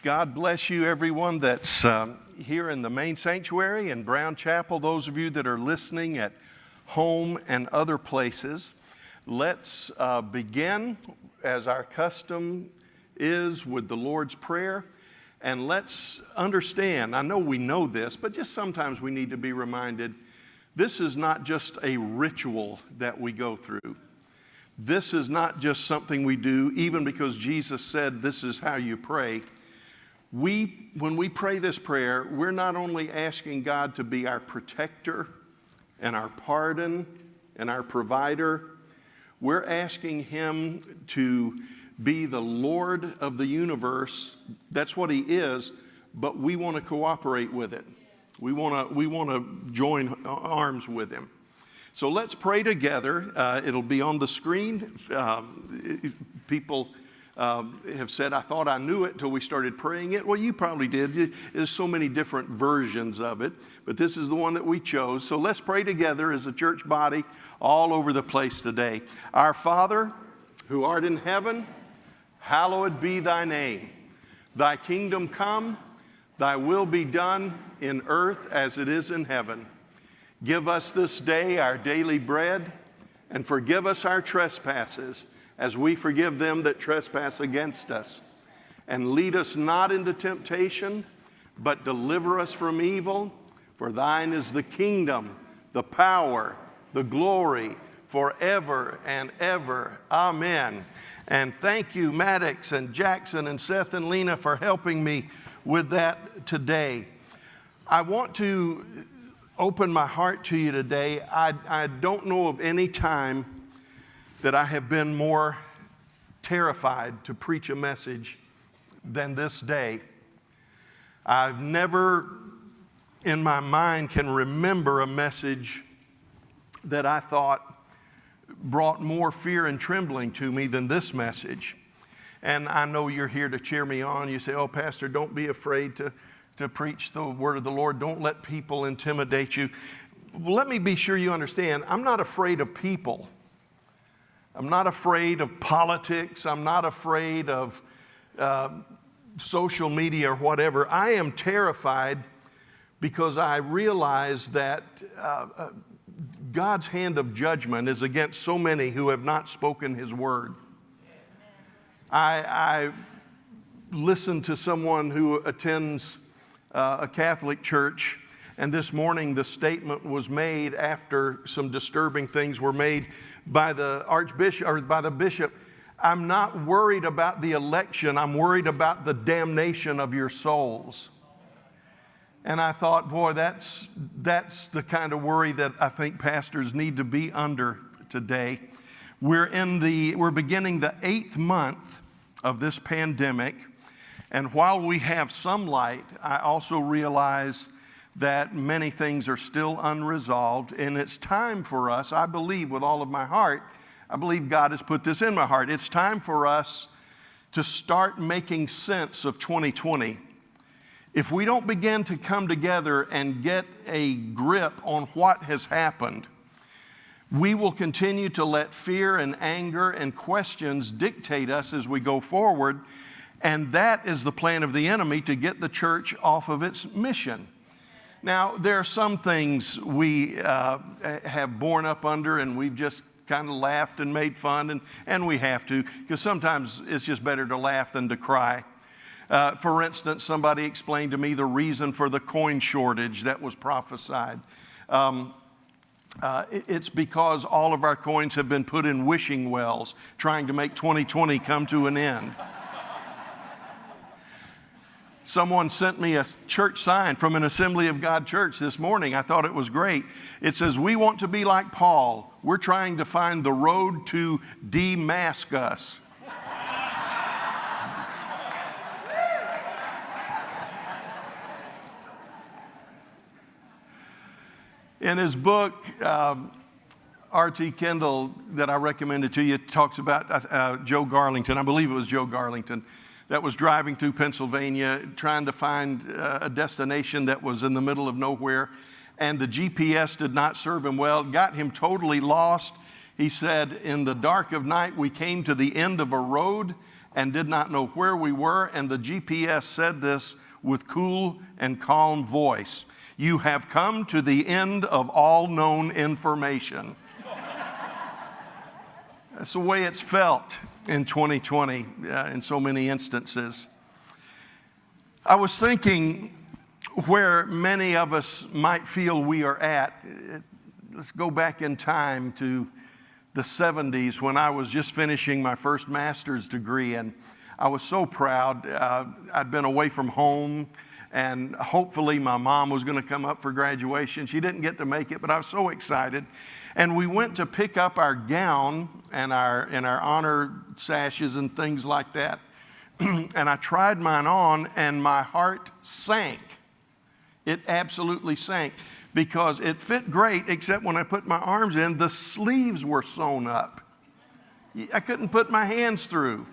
God bless you, everyone that's here in the main sanctuary in Brown Chapel, those of you that are listening at home and other places. Let's begin, as our custom is, with the Lord's Prayer. And let's understand, I know we know this, but just sometimes we need to be reminded, this is not just a ritual that we go through. This is not just something we do, even because Jesus said this is how you pray. When we pray this prayer, we're not only asking God to be our protector and our pardon and our provider, we're asking Him to be the Lord of the universe. That's what He is, but we want to cooperate with it. We want to join arms with Him. So let's pray together. It'll be on the screen. People have said, I thought I knew it till we started praying it. Well, you probably did. There's so many different versions of it, but this is the one that we chose. So let's pray together as a church body all over the place today. Our Father, who art in heaven, hallowed be thy name. Thy kingdom come, thy will be done in earth as it is in heaven. Give us this day our daily bread, and forgive us our trespasses, as we forgive them that trespass against us. And lead us not into temptation, but deliver us from evil. For thine is the kingdom, the power, the glory, forever and ever. Amen. And thank you, Maddox and Jackson and Seth and Lena, for helping me with that today. I want to open my heart to you today. I don't know of any time that I have been more terrified to preach a message than this day. I've never in my mind can remember a message that I thought brought more fear and trembling to me than this message. And I know you're here to cheer me on. You say, oh, Pastor, don't be afraid to preach the word of the Lord. Don't let people intimidate you. Let me be sure you understand, I'm not afraid of people. I'm not afraid of politics. I'm not afraid of social media or whatever. I am terrified because I realize that God's hand of judgment is against so many who have not spoken His word. I listened to someone who attends a Catholic church, and this morning the statement was made after some disturbing things were made by the archbishop or by the bishop. I'm not worried about the election. I'm worried about the damnation of your souls. And I thought, boy, that's the kind of worry that I think pastors need to be under today. We're beginning the 8th month of this pandemic. And while we have some light, I also realize that many things are still unresolved. And it's time for us, I believe with all of my heart, I believe God has put this in my heart. It's time for us to start making sense of 2020. If we don't begin to come together and get a grip on what has happened, we will continue to let fear and anger and questions dictate us as we go forward. And that is the plan of the enemy, to get the church off of its mission. Now, there are some things we have borne up under, and we've just kind of laughed and made fun, and we have to, because sometimes it's just better to laugh than to cry. For instance, somebody explained to me the reason for the coin shortage that was prophesied. It's because all of our coins have been put in wishing wells, trying to make 2020 come to an end. Someone sent me a church sign from an Assembly of God church this morning. I thought it was great. It says, we want to be like Paul. We're trying to find the road to Damascus. In his book, R.T. Kendall, that I recommended to you, talks about Joe Garlington. I believe it was Joe Garlington that was driving through Pennsylvania trying to find a destination that was in the middle of nowhere, and the GPS did not serve him well, got him totally lost. He said, in the dark of night, we came to the end of a road, and did not know where we were, and the GPS said this with cool and calm voice: "You have come to the end of all known information." That's the way it's felt in 2020 in so many instances. I was thinking where many of us might feel we are at. Let's go back in time to the 70s when I was just finishing my first master's degree, and I was so proud. I'd been away from home, and hopefully my mom was going to come up for graduation. She didn't get to make it, but I was so excited. And we went to pick up our gown and our honor sashes and things like that. And I tried mine on, and my heart sank. It absolutely sank, because it fit great, except when I put my arms in, the sleeves were sewn up. I couldn't put my hands through.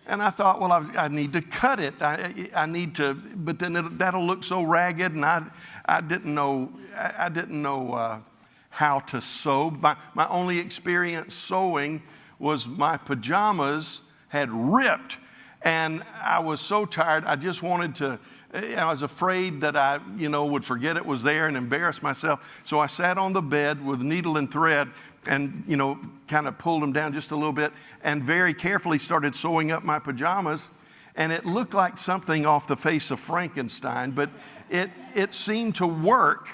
And I thought, well, I need to cut it. I need to, but then that'll look so ragged, and I didn't know how to sew. My only experience sewing was my pajamas had ripped, and I was so tired. I just wanted to. I was afraid that I, would forget it was there and embarrass myself. So I sat on the bed with needle and thread and, kind of pulled them down just a little bit and very carefully started sewing up my pajamas. And it looked like something off the face of Frankenstein, but it seemed to work.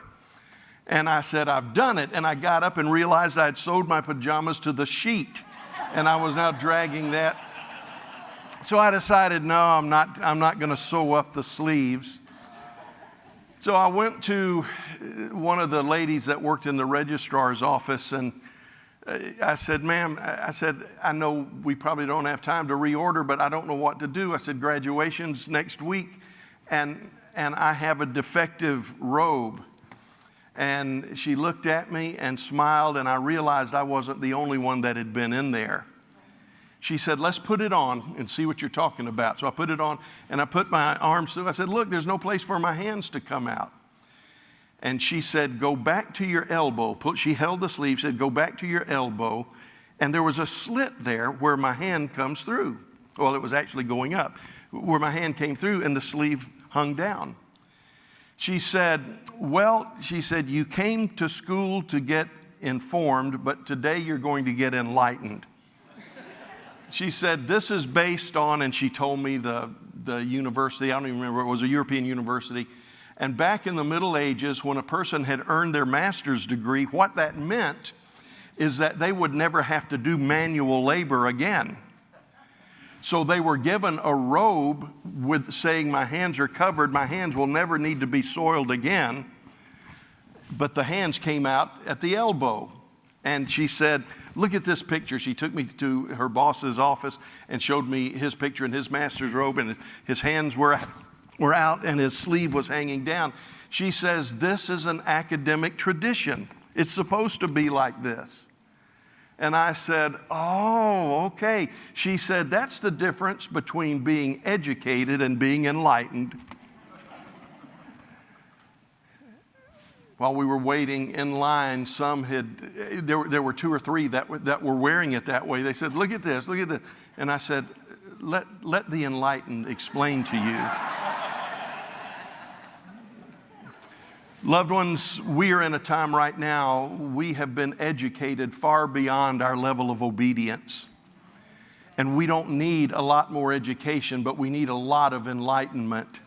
And I said, I've done it. And I got up and realized I had sewed my pajamas to the sheet, and I was now dragging that. So I decided, no, I'm not going to sew up the sleeves. So I went to one of the ladies that worked in the registrar's office, and I said, ma'am, I know we probably don't have time to reorder, but I don't know what to do. I said, graduation's next week, and I have a defective robe. And she looked at me and smiled, and I realized I wasn't the only one that had been in there. She said, let's put it on and see what you're talking about. So I put it on, and I put my arms through. I said, look, there's no place for my hands to come out. And she said, go back to your elbow. She held the sleeve, said, go back to your elbow. And there was a slit there where my hand comes through. Well, it was actually going up, where my hand came through and the sleeve hung down. She said, you came to school to get informed, but today you're going to get enlightened. She said, this is based on, and she told me the university, I don't even remember, it was a European university. And back in the Middle Ages, when a person had earned their master's degree, what that meant is that they would never have to do manual labor again. So they were given a robe with saying, my hands are covered, my hands will never need to be soiled again. But the hands came out at the elbow. And she said, look at this picture. She took me to her boss's office and showed me his picture in his master's robe, and his hands were out and his sleeve was hanging down. She says, this is an academic tradition. It's supposed to be like this. And I said, oh, okay. She said, that's the difference between being educated and being enlightened. While we were waiting in line, there were 2 or 3 that were wearing it that way. They said, look at this. And I said, let the enlightened explain to you. Loved ones, we are in a time right now, we have been educated far beyond our level of obedience. And we don't need a lot more education, but we need a lot of enlightenment.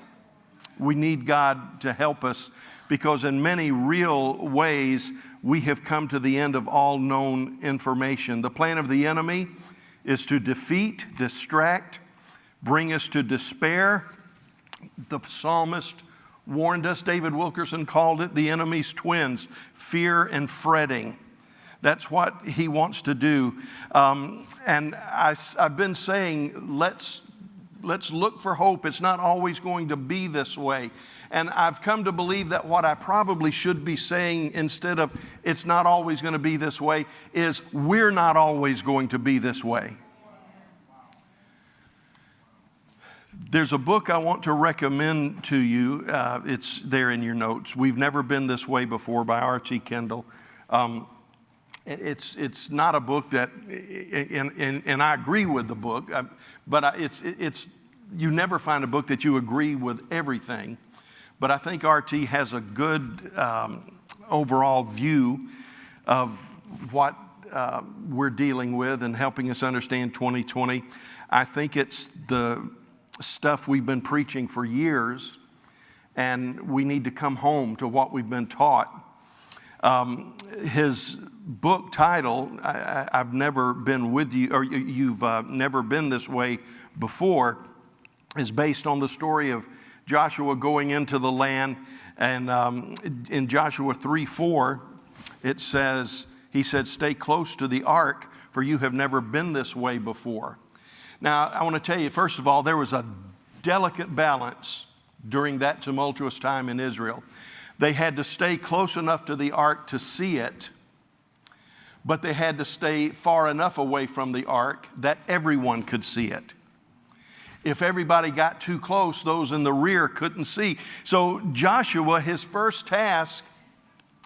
We need God to help us, because in many real ways, we have come to the end of all known information. The plan of the enemy is to defeat, distract, bring us to despair. The psalmist warned us, David Wilkerson called it the enemy's twins, fear and fretting. That's what he wants to do. And I've been saying, let's look for hope. It's not always going to be this way. And I've come to believe that what I probably should be saying instead of it's not always going to be this way is we're not always going to be this way. There's a book I want to recommend to you. It's there in your notes. We've Never Been This Way Before by Archie Kendall. It's not a book that, and I agree with the book, but it's you never find a book that you agree with everything. But I think RT has a good overall view of what we're dealing with and helping us understand 2020. I think it's the stuff we've been preaching for years, and we need to come home to what we've been taught. His book title, I've never been with you, or you've never been this way before, is based on the story of Joshua going into the land. And in Joshua 3:4, it says, he said, "Stay close to the ark, for you have never been this way before." Now, I want to tell you, first of all, there was a delicate balance during that tumultuous time in Israel. They had to stay close enough to the ark to see it, but they had to stay far enough away from the ark that everyone could see it. If everybody got too close, those in the rear couldn't see. So Joshua, his first task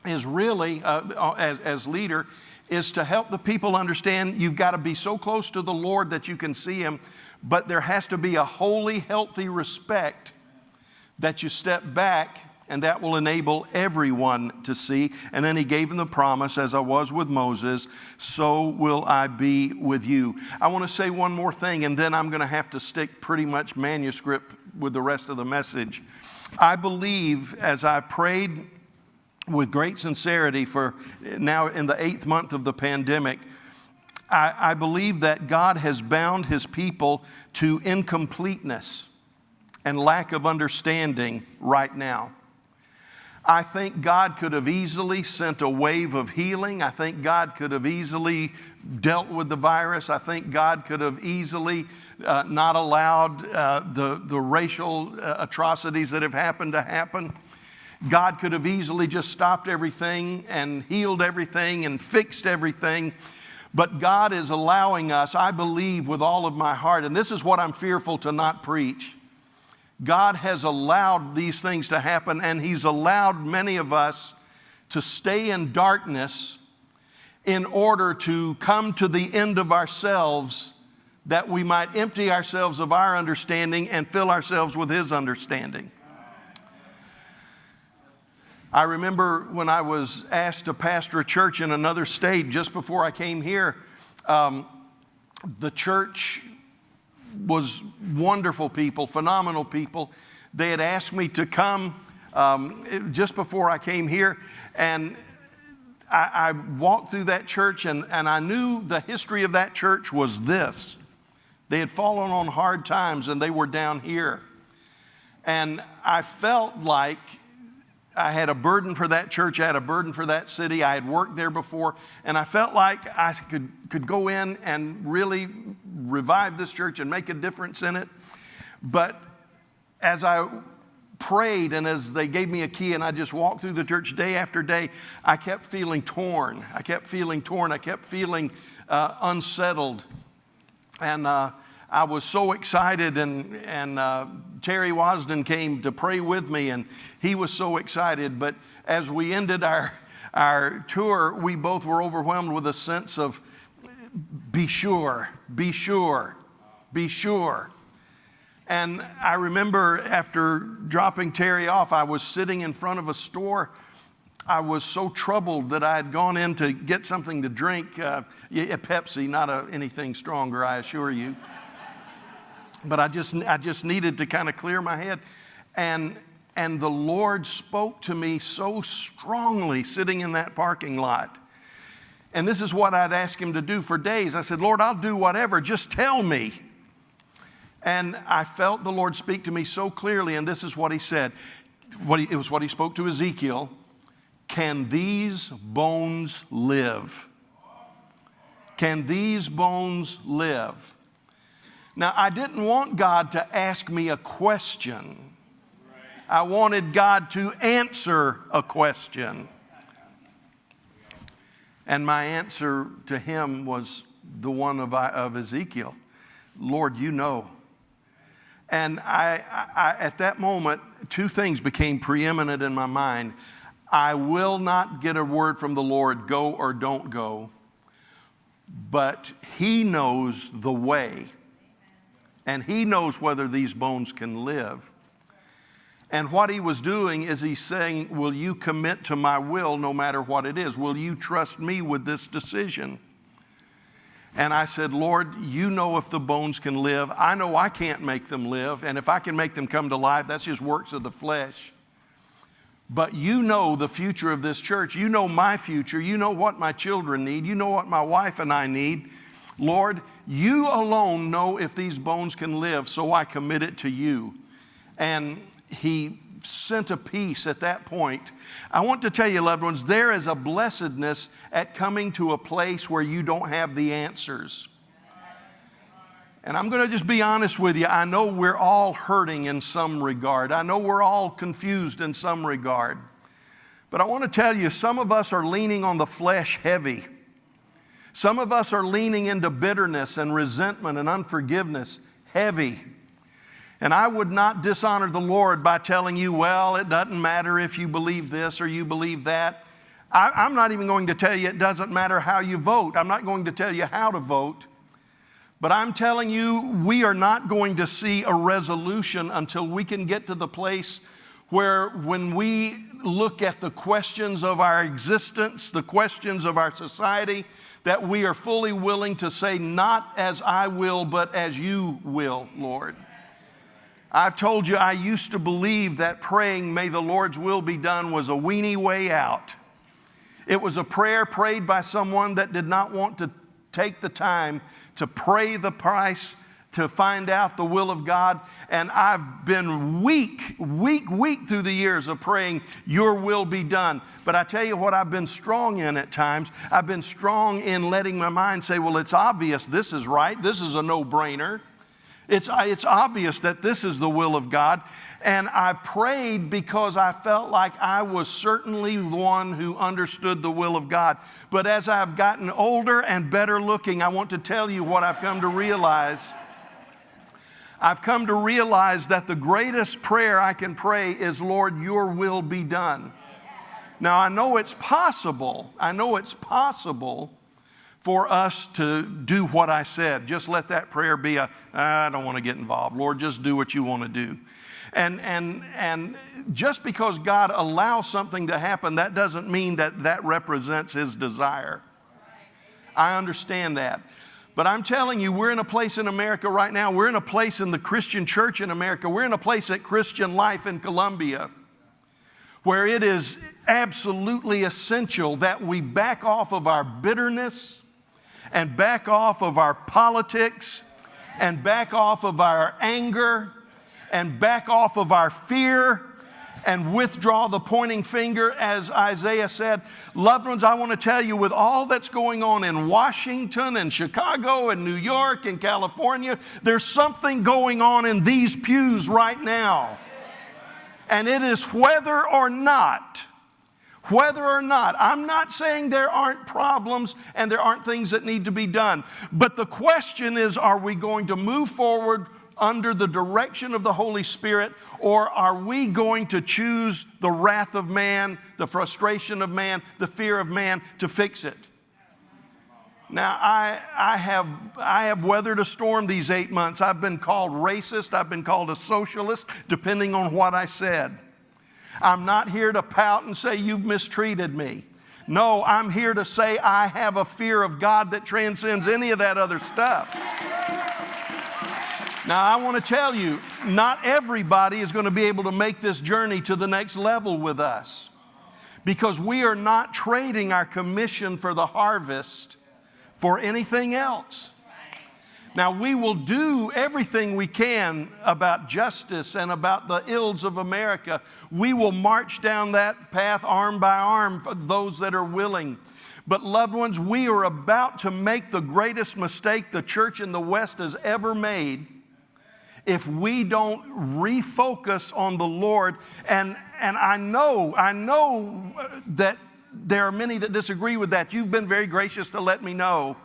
is really, as leader, is to help the people understand you've got to be so close to the Lord that you can see Him, but there has to be a holy, healthy respect that you step back, and that will enable everyone to see. And then he gave him the promise, "As I was with Moses, so will I be with you." I want to say one more thing, and then I'm going to have to stick pretty much manuscript with the rest of the message. I believe, as I prayed with great sincerity for now in the 8th month of the pandemic, I believe that God has bound His people to incompleteness and lack of understanding right now. I think God could have easily sent a wave of healing. I think God could have easily dealt with the virus. I think God could have easily not allowed the racial atrocities that have happened to happen. God could have easily just stopped everything and healed everything and fixed everything. But God is allowing us, I believe with all of my heart, and this is what I'm fearful to not preach. God has allowed these things to happen, and He's allowed many of us to stay in darkness in order to come to the end of ourselves, that we might empty ourselves of our understanding and fill ourselves with His understanding. I remember when I was asked to pastor a church in another state just before I came here, the church was wonderful people, phenomenal people. They had asked me to come just before I came here, and I walked through that church, and I knew the history of that church was this. They had fallen on hard times, and they were down here. And I felt like I had a burden for that church. I had a burden for that city. I had worked there before, and I felt like I could go in and really revive this church and make a difference in it. But as I prayed and as they gave me a key and I just walked through the church day after day, I kept feeling torn. I kept feeling unsettled. And I was so excited, and Terry Wasden came to pray with me, and he was so excited. But as we ended our tour, we both were overwhelmed with a sense of be sure, be sure, be sure. And I remember after dropping Terry off, I was sitting in front of a store. I was so troubled that I had gone in to get something to drink, a Pepsi, not anything stronger, I assure you. But I just needed to kind of clear my head. And the Lord spoke to me so strongly sitting in that parking lot. And this is what I'd asked Him to do for days. I said, "Lord, I'll do whatever, just tell me." And I felt the Lord speak to me so clearly, and this is what He said. It was what He spoke to Ezekiel. "Can these bones live? Can these bones live?" Now, I didn't want God to ask me a question. I wanted God to answer a question. And my answer to Him was the one of Ezekiel. "Lord, you know." And I at that moment, two things became preeminent in my mind. I will not get a word from the Lord, go or don't go. But He knows the way. And He knows whether these bones can live. And what He was doing is He's saying, will you commit to my will no matter what it is? Will you trust me with this decision? And I said, Lord, you know if the bones can live. I know I can't make them live. And if I can make them come to life, that's just works of the flesh. But you know the future of this church. You know my future. You know what my children need. You know what my wife and I need. Lord, you alone know if these bones can live, so I commit it to you. And He sent a peace at that point. I want to tell you, loved ones, there is a blessedness at coming to a place where you don't have the answers. And I'm going to just be honest with you. I know we're all hurting in some regard. I know we're all confused in some regard. But I want to tell you, some of us are leaning on the flesh heavy. Some of us are leaning into bitterness and resentment and unforgiveness heavy. And I would not dishonor the Lord by telling you, well, it doesn't matter if you believe this or you believe that. I'm not even going to tell you it doesn't matter how you vote. I'm not going to tell you how to vote. But I'm telling you, we are not going to see a resolution until we can get to the place where when we look at the questions of our existence, the questions of our society, that we are fully willing to say, not as I will, but as you will, Lord. I've told you I used to believe that praying, may the Lord's will be done, was a weenie way out. It was a prayer prayed by someone that did not want to take the time to pray the price, to find out the will of God. And I've been weak through the years of praying, your will be done. But I tell you what I've been strong in at times. I've been strong in letting my mind say, well, it's obvious this is right. This is a no-brainer. It's obvious that this is the will of God. And I prayed because I felt like I was certainly the one who understood the will of God. But as I've gotten older and better looking, I want to tell you what I've come to realize. I've come to realize that the greatest prayer I can pray is, Lord, your will be done. Now, I know it's possible for us to do what I said. Just let that prayer be I don't want to get involved. Lord, just do what you want to do. And just because God allows something to happen, that doesn't mean that represents His desire. I understand that. But I'm telling you, we're in a place in America right now. We're in a place in the Christian church in America. We're in a place at Christian Life in Columbia where it is absolutely essential that we back off of our bitterness and back off of our politics and back off of our anger and back off of our fear and withdraw the pointing finger, as Isaiah said. Loved ones, I want to tell you, with all that's going on in Washington and Chicago and New York and California, there's something going on in these pews right now. And it is whether or not, I'm not saying there aren't problems and there aren't things that need to be done. But the question is, are we going to move forward under the direction of the Holy Spirit, or are we going to choose the wrath of man, the frustration of man, the fear of man to fix it? Now, I have weathered a storm these 8 months. I've been called racist. I've been called a socialist, depending on what I said. I'm not here to pout and say you've mistreated me. No, I'm here to say I have a fear of God that transcends any of that other stuff. Now, I want to tell you, not everybody is going to be able to make this journey to the next level with us, because we are not trading our commission for the harvest for anything else. Now, we will do everything we can about justice and about the ills of America. We will march down that path arm by arm for those that are willing. But loved ones, we are about to make the greatest mistake the church in the West has ever made if we don't refocus on the Lord. And I know that there are many that disagree with that. You've been very gracious to let me know.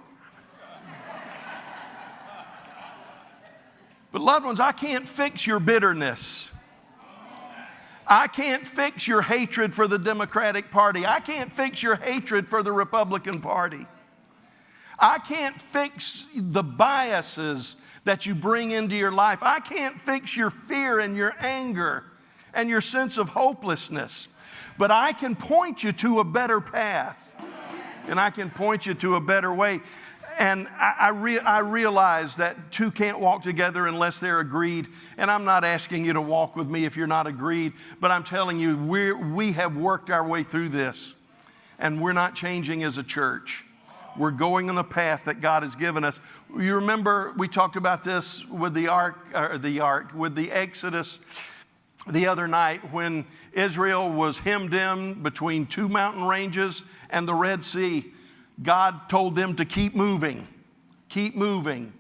But loved ones, I can't fix your bitterness. I can't fix your hatred for the Democratic Party. I can't fix your hatred for the Republican Party. I can't fix the biases that you bring into your life. I can't fix your fear and your anger and your sense of hopelessness. But I can point you to a better path. And I can point you to a better way. And I realize that two can't walk together unless they're agreed. And I'm not asking you to walk with me if you're not agreed. But I'm telling you, we have worked our way through this. And we're not changing as a church. We're going on the path that God has given us. You remember we talked about this with the Exodus the other night when Israel was hemmed in between two mountain ranges and the Red Sea. God told them to keep moving, keep moving.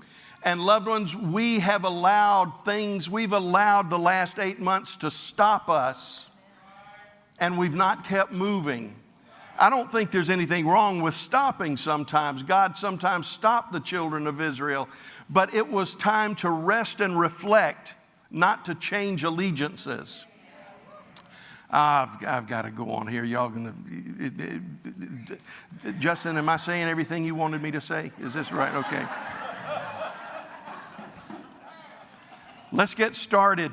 And loved ones, we've allowed the last 8 months to stop us, and we've not kept moving. I don't think there's anything wrong with stopping sometimes. God sometimes stopped the children of Israel, but it was time to rest and reflect, not to change allegiances. I've got to go on here. Y'all gonna, Justin, am I saying everything you wanted me to say? Is this right? Okay. Let's get started.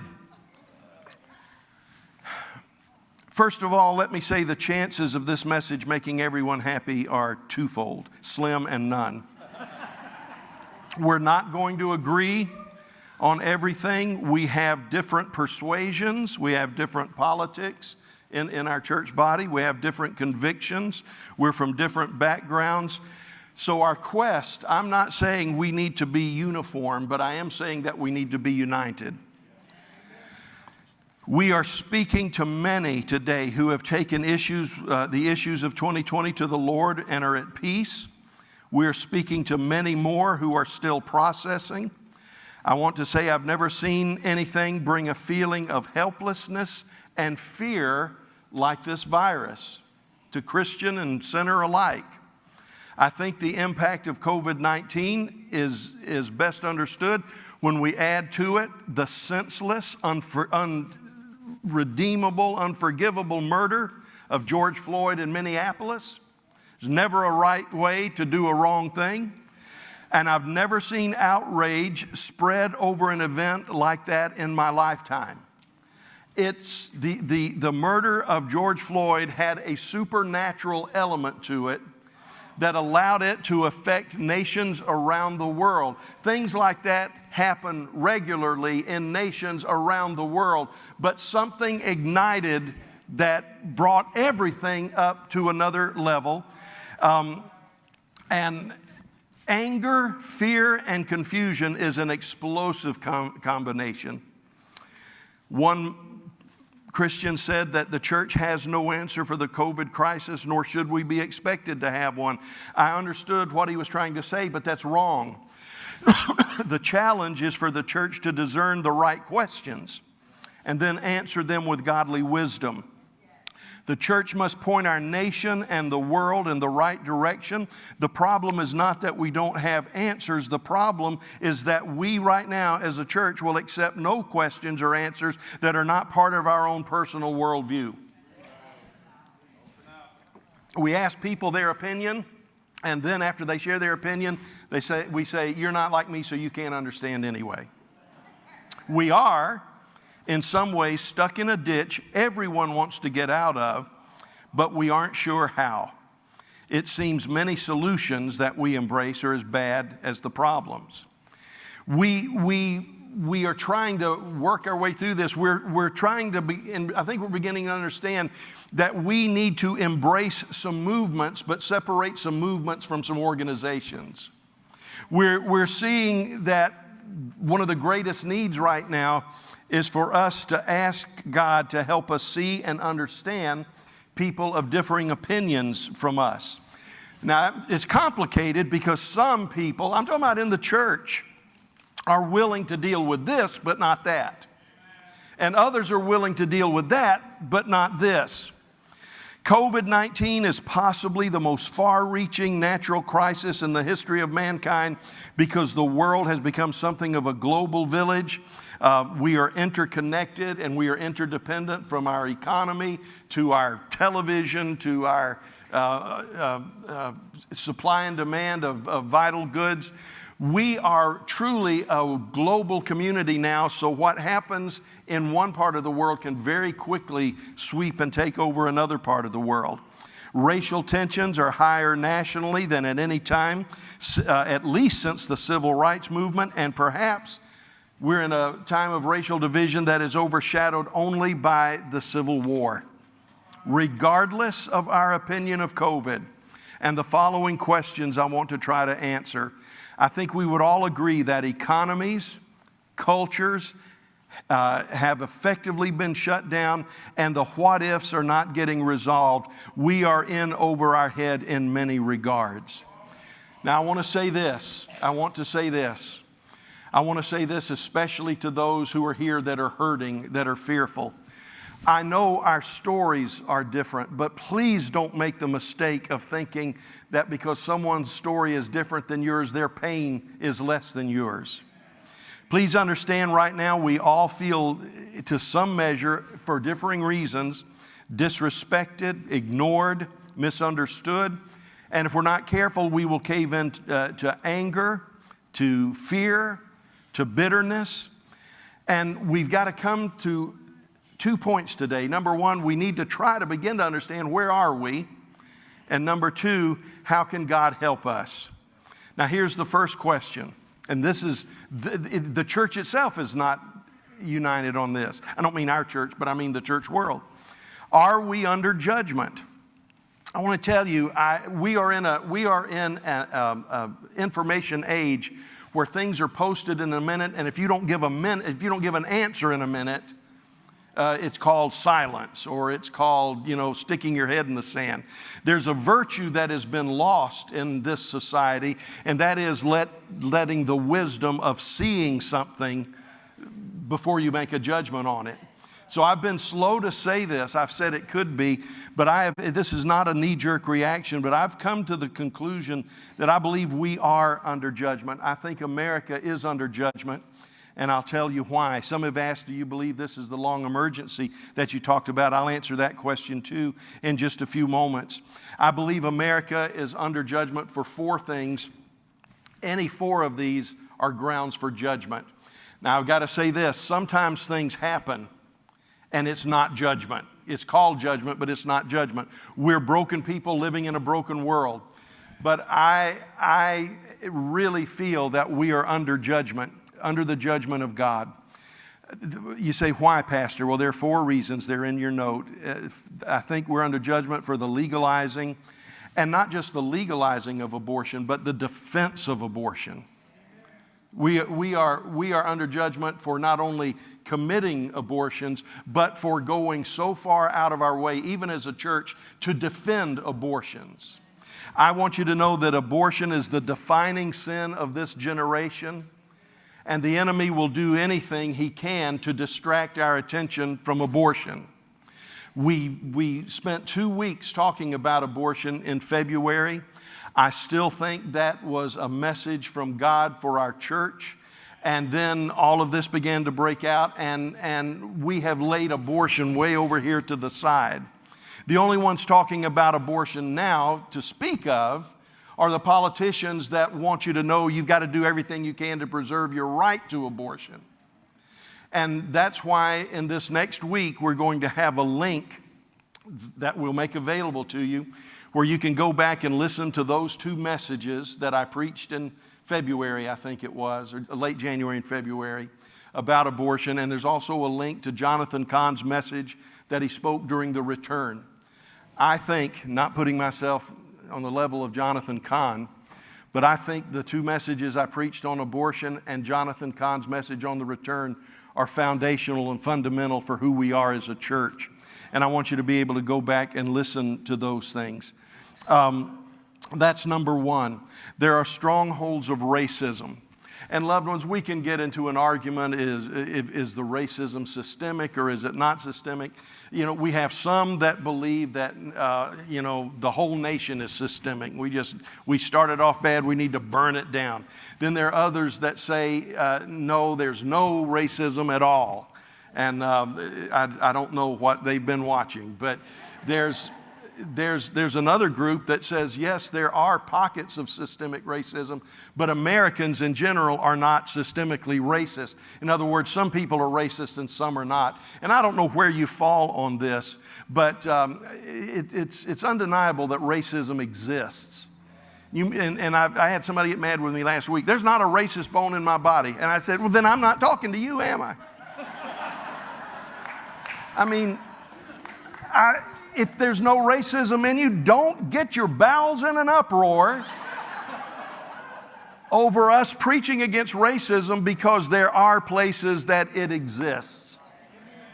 First of all, let me say the chances of this message making everyone happy are twofold, slim and none. We're not going to agree on everything. We have different persuasions. We have different politics in our church body. We have different convictions. We're from different backgrounds. So our quest, I'm not saying we need to be uniform, but I am saying that we need to be united. We are speaking to many today who have taken the issues of 2020 to the Lord and are at peace. We are speaking to many more who are still processing. I want to say I've never seen anything bring a feeling of helplessness and fear like this virus to Christian and sinner alike. I think the impact of COVID-19 is best understood when we add to it the senseless, unredeemable, unforgivable murder of George Floyd in Minneapolis. There's never a right way to do a wrong thing. And I've never seen outrage spread over an event like that in my lifetime. It's the murder of George Floyd had a supernatural element to it that allowed it to affect nations around the world. Things like that happen regularly in nations around the world, but something ignited that brought everything up to another level. And anger, fear, and confusion is an explosive combination. One Christian said that the church has no answer for the COVID crisis, nor should we be expected to have one. I understood what he was trying to say, but that's wrong. The challenge is for the church to discern the right questions and then answer them with godly wisdom. The church must point our nation and the world in the right direction. The problem is not that we don't have answers. The problem is that we right now as a church will accept no questions or answers that are not part of our own personal worldview. We ask people their opinion, and then after they share their opinion, we say, you're not like me, so you can't understand anyway. We are, in some ways, stuck in a ditch everyone wants to get out of, but we aren't sure how. It seems many solutions that we embrace are as bad as the problems. We are trying to work our way through this. We're trying to be, and I think we're beginning to understand that we need to embrace some movements, but separate some movements from some organizations. We're seeing that one of the greatest needs right now is for us to ask God to help us see and understand people of differing opinions from us. Now, it's complicated because some people, I'm talking about in the church, are willing to deal with this, but not that. And others are willing to deal with that, but not this. COVID-19 is possibly the most far-reaching natural crisis in the history of mankind because the world has become something of a global village. We are interconnected and we are interdependent, from our economy to our television to our supply and demand of vital goods. We are truly a global community now, so what happens in one part of the world can very quickly sweep and take over another part of the world. Racial tensions are higher nationally than at any time, at least since the Civil Rights Movement, and perhaps we're in a time of racial division that is overshadowed only by the Civil War. Regardless of our opinion of COVID and the following questions I want to try to answer, I think we would all agree that economies, cultures have effectively been shut down, and the what-ifs are not getting resolved. We are in over our head in many regards. Now, I want to say this especially to those who are here that are hurting, that are fearful. I know our stories are different, but please don't make the mistake of thinking that because someone's story is different than yours, their pain is less than yours. Please understand, right now we all feel, to some measure, for differing reasons, disrespected, ignored, misunderstood. And if we're not careful, we will cave in to anger, to fear, to bitterness. And we've got to come to 2 points today. Number one, we need to try to begin to understand, where are we? And number two, how can God help us? Now, here's the first question. And this is, the church itself is not united on this. I don't mean our church, but I mean the church world. Are we under judgment? I want to tell you, we are in an information age where things are posted in a minute, and if you don't give an answer in a minute, it's called silence, or it's called, sticking your head in the sand. There's a virtue that has been lost in this society, and that is letting the wisdom of seeing something before you make a judgment on it. So I've been slow to say this. I've said it could be, but this is not a knee-jerk reaction, but I've come to the conclusion that I believe we are under judgment. I think America is under judgment. And I'll tell you why. Some have asked, do you believe this is the long emergency that you talked about? I'll answer that question too in just a few moments. I believe America is under judgment for 4 things. Any 4 of these are grounds for judgment. Now, I've got to say this. Sometimes things happen and it's not judgment. It's called judgment, but it's not judgment. We're broken people living in a broken world. But I really feel that we are under judgment, under the judgment of God. You say, why, Pastor? Well, there are 4 reasons. They're in your note. I think we're under judgment for the legalizing, and not just the legalizing of abortion, but the defense of abortion. We are under judgment for not only committing abortions, but for going so far out of our way, even as a church, to defend abortions. I want you to know that abortion is the defining sin of this generation. And the enemy will do anything he can to distract our attention from abortion. We spent 2 weeks talking about abortion in February. I still think that was a message from God for our church. And then all of this began to break out, and we have laid abortion way over here to the side. The only ones talking about abortion now to speak of are the politicians that want you to know you've got to do everything you can to preserve your right to abortion. And that's why in this next week we're going to have a link that we'll make available to you where you can go back and listen to those 2 messages that I preached in February, I think it was, or late January and February, about abortion. And there's also a link to Jonathan Cahn's message that he spoke during the return. I think, not putting myself on the level of Jonathan Cahn, but I think the 2 messages I preached on abortion and Jonathan Cahn's message on the return are foundational and fundamental for who we are as a church. And I want you to be able to go back and listen to those things. That's number one. There are strongholds of racism. And loved ones, we can get into an argument, is the racism systemic or is it not systemic? You know, we have some that believe that, the whole nation is systemic. We started off bad, we need to burn it down. Then there are others that say, no, there's no racism at all. And I don't know what they've been watching, but there's another group that says, yes, there are pockets of systemic racism, but Americans in general are not systemically racist. In other words, some people are racist and some are not. And I don't know where you fall on this, but it's undeniable that racism exists. I had somebody get mad with me last week. There's not a racist bone in my body. And I said, well, then I'm not talking to you, am I? I mean, if there's no racism in you, don't get your bowels in an uproar over us preaching against racism, because there are places that it exists.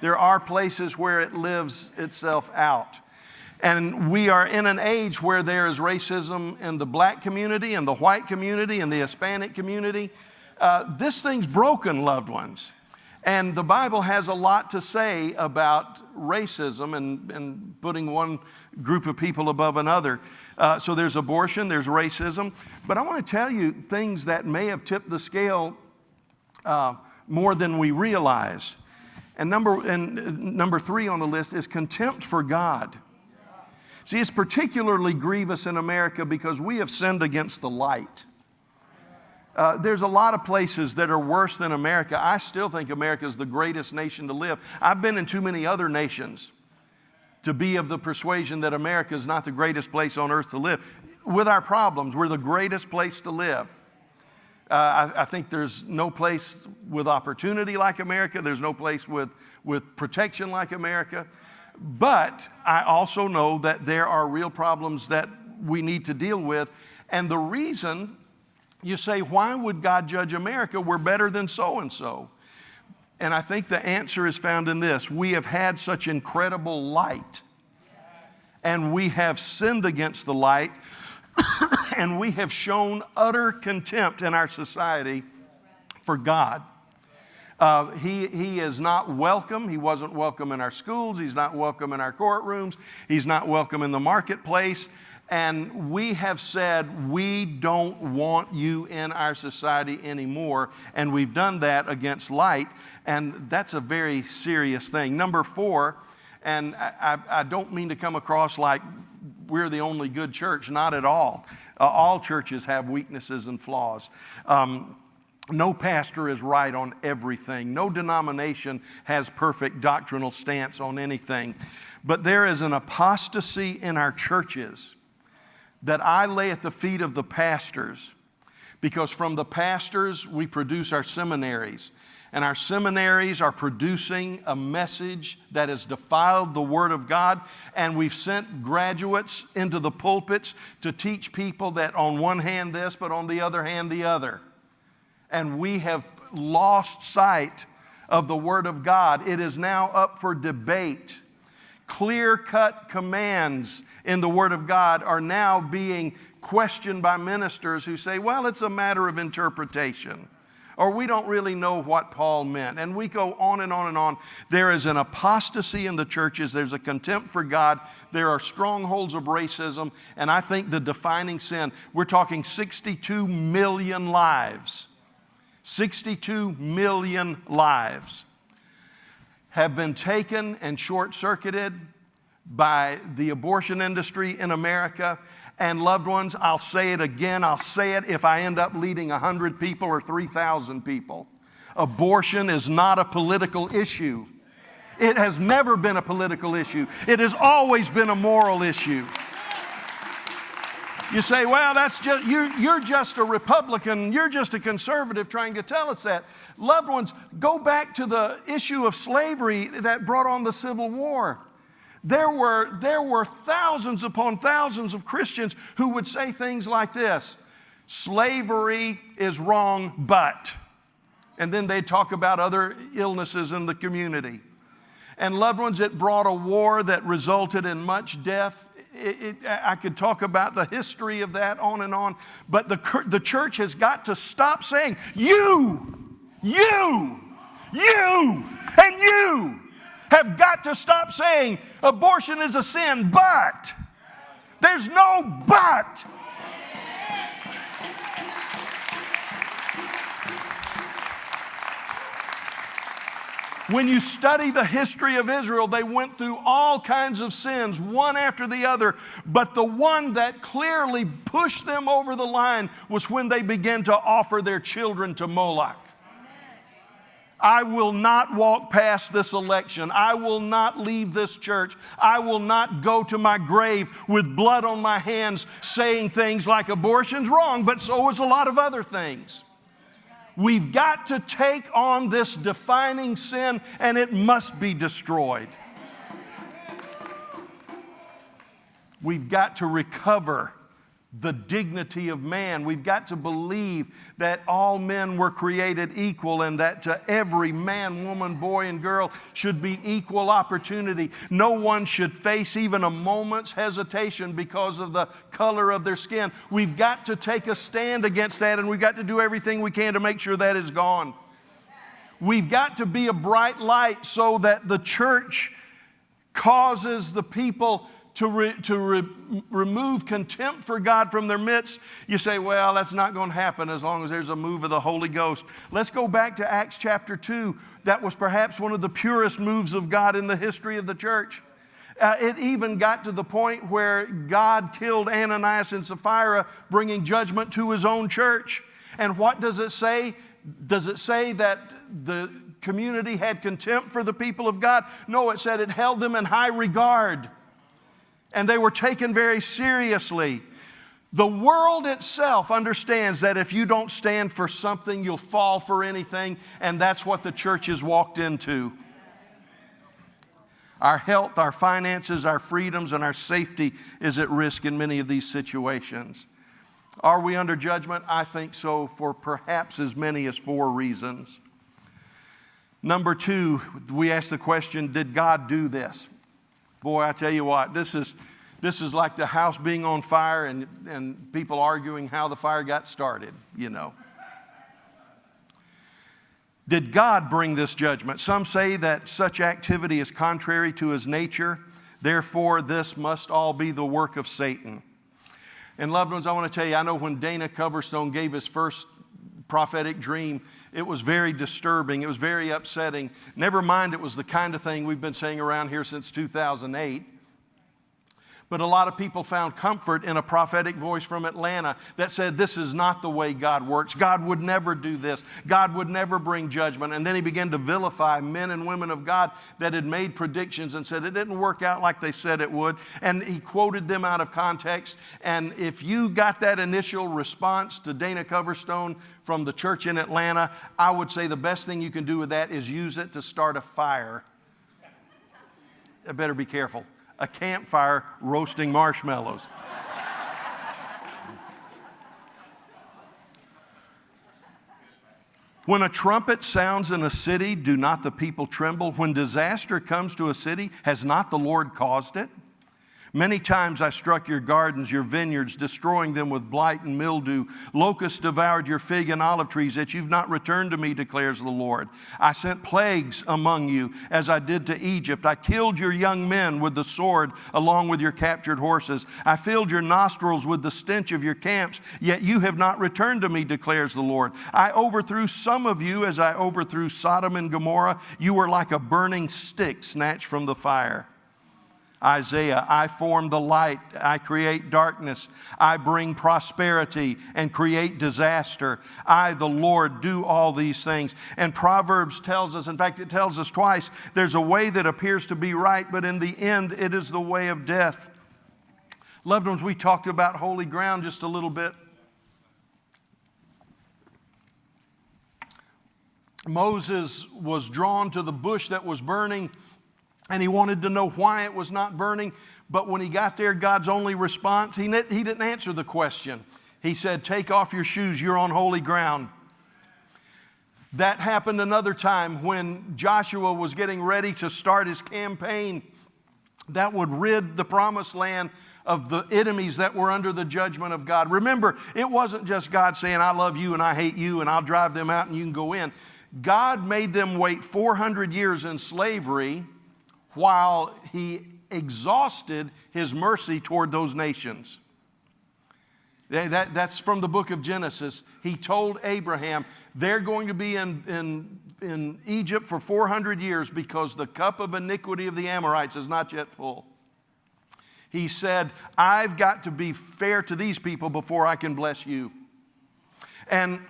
There are places where it lives itself out. And we are in an age where there is racism in the black community and the white community and the Hispanic community. This thing's broken, loved ones. And the Bible has a lot to say about racism and putting one group of people above another. So there's abortion, there's racism. But I want to tell you things that may have tipped the scale more than we realize. And number 3 on the list is contempt for God. See, it's particularly grievous in America because we have sinned against the light. There's a lot of places that are worse than America. I still think America is the greatest nation to live. I've been in too many other nations to be of the persuasion that America is not the greatest place on earth to live. With our problems, we're the greatest place to live. I think there's no place with opportunity like America. There's no place with protection like America. But I also know that there are real problems that we need to deal with. And the reason, you say, why would God judge America? We're better than so-and-so. And I think the answer is found in this. We have had such incredible light, and we have sinned against the light, and we have shown utter contempt in our society for God. He is not welcome. He wasn't welcome in our schools. He's not welcome in our courtrooms. He's not welcome in the marketplace. And we have said, we don't want you in our society anymore. And we've done that against light. And that's a very serious thing. Number 4, and I don't mean to come across like we're the only good church. Not at all. All churches have weaknesses and flaws. No pastor is right on everything. No denomination has perfect doctrinal stance on anything. But there is an apostasy in our churches that I lay at the feet of the pastors, because from the pastors we produce our seminaries, and our seminaries are producing a message that has defiled the Word of God, and we've sent graduates into the pulpits to teach people that on one hand this, but on the other hand the other. And we have lost sight of the Word of God. It is now up for debate. Clear-cut commands in the Word of God are now being questioned by ministers who say, well, it's a matter of interpretation, or we don't really know what Paul meant. And we go on and on and on. There is an apostasy in the churches. There's a contempt for God. There are strongholds of racism. And I think the defining sin, we're talking 62 million lives. 62 million lives have been taken and short-circuited by the abortion industry in America. And loved ones, I'll say it again, I'll say it if I end up leading 100 people or 3,000 people. Abortion is not a political issue. It has never been a political issue. It has always been a moral issue. You say, well, that's just you're just a Republican, you're just a conservative trying to tell us that. Loved ones, go back to the issue of slavery that brought on the Civil War. There were thousands upon thousands of Christians who would say things like this: slavery is wrong, but, and then they'd talk about other illnesses in the community. And loved ones, it brought a war that resulted in much death I could talk about the history of that on and on, but the church has got to stop saying, you, and you have got to stop saying abortion is a sin, but. There's no but. When you study the history of Israel, they went through all kinds of sins, one after the other. But the one that clearly pushed them over the line was when they began to offer their children to Moloch. I will not walk past this election. I will not leave this church. I will not go to my grave with blood on my hands saying things like abortion's wrong, but so is a lot of other things. We've got to take on this defining sin, and it must be destroyed. We've got to recover the dignity of man. We've got to believe that all men were created equal and that to every man, woman, boy, and girl should be equal opportunity. No one should face even a moment's hesitation because of the color of their skin. We've got to take a stand against that, and we've got to do everything we can to make sure that is gone. We've got to be a bright light so that the church causes the people to remove contempt for God from their midst. You say, well, that's not going to happen as long as there's a move of the Holy Ghost. Let's go back to Acts chapter 2. That was perhaps one of the purest moves of God in the history of the church. It even got to the point where God killed Ananias and Sapphira, bringing judgment to his own church. And what does it say? Does it say that the community had contempt for the people of God? No, it said it held them in high regard. And they were taken very seriously. The world itself understands that if you don't stand for something, you'll fall for anything, and that's what the church has walked into. Our health, our finances, our freedoms, and our safety is at risk in many of these situations. Are we under judgment? I think so, for perhaps as many as 4 reasons. Number 2, we ask the question, did God do this? Boy, I tell you what, this is like the house being on fire and people arguing how the fire got started, you know. Did God bring this judgment? Some say that such activity is contrary to his nature. Therefore, this must all be the work of Satan. And loved ones, I want to tell you, I know when Dana Coverstone gave his first prophetic dream, it was very disturbing. It was very upsetting. Never mind, it was the kind of thing we've been saying around here since 2008. But a lot of people found comfort in a prophetic voice from Atlanta that said, this is not the way God works. God would never do this. God would never bring judgment. And then he began to vilify men and women of God that had made predictions and said it didn't work out like they said it would. And he quoted them out of context. And if you got that initial response to Dana Coverstone from the church in Atlanta, I would say the best thing you can do with that is use it to start a fire. I better be careful. A campfire roasting marshmallows. When a trumpet sounds in a city, do not the people tremble? When disaster comes to a city, has not the Lord caused it? Many times I struck your gardens, your vineyards, destroying them with blight and mildew. Locusts devoured your fig and olive trees, that you've not returned to me, declares the Lord. I sent plagues among you, as I did to Egypt. I killed your young men with the sword, along with your captured horses. I filled your nostrils with the stench of your camps, yet you have not returned to me, declares the Lord. I overthrew some of you, as I overthrew Sodom and Gomorrah. You were like a burning stick snatched from the fire. Isaiah, I form the light, I create darkness, I bring prosperity and create disaster. I, the Lord, do all these things. And Proverbs tells us, in fact, it tells us twice, there's a way that appears to be right, but in the end, it is the way of death. Loved ones, we talked about holy ground just a little bit. Moses was drawn to the bush that was burning, and he wanted to know why it was not burning. But when he got there, God's only response, he didn't answer the question. He said, take off your shoes, you're on holy ground. That happened another time when Joshua was getting ready to start his campaign that would rid the promised land of the enemies that were under the judgment of God. Remember, it wasn't just God saying, I love you and I hate you and I'll drive them out and you can go in. God made them wait 400 years in slavery while he exhausted his mercy toward those nations. That's from the book of Genesis. He told Abraham, they're going to be in Egypt for 400 years because the cup of iniquity of the Amorites is not yet full. He said, I've got to be fair to these people before I can bless you. And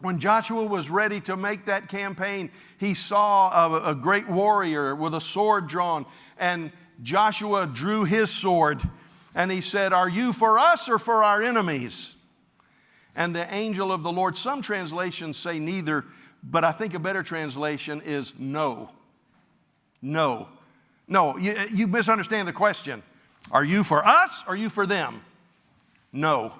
when Joshua was ready to make that campaign, he saw a great warrior with a sword drawn. And Joshua drew his sword and he said, are you for us or for our enemies? And the angel of the Lord, some translations say neither, but I think a better translation is no. No. No, you misunderstand the question. Are you for us or are you for them? No.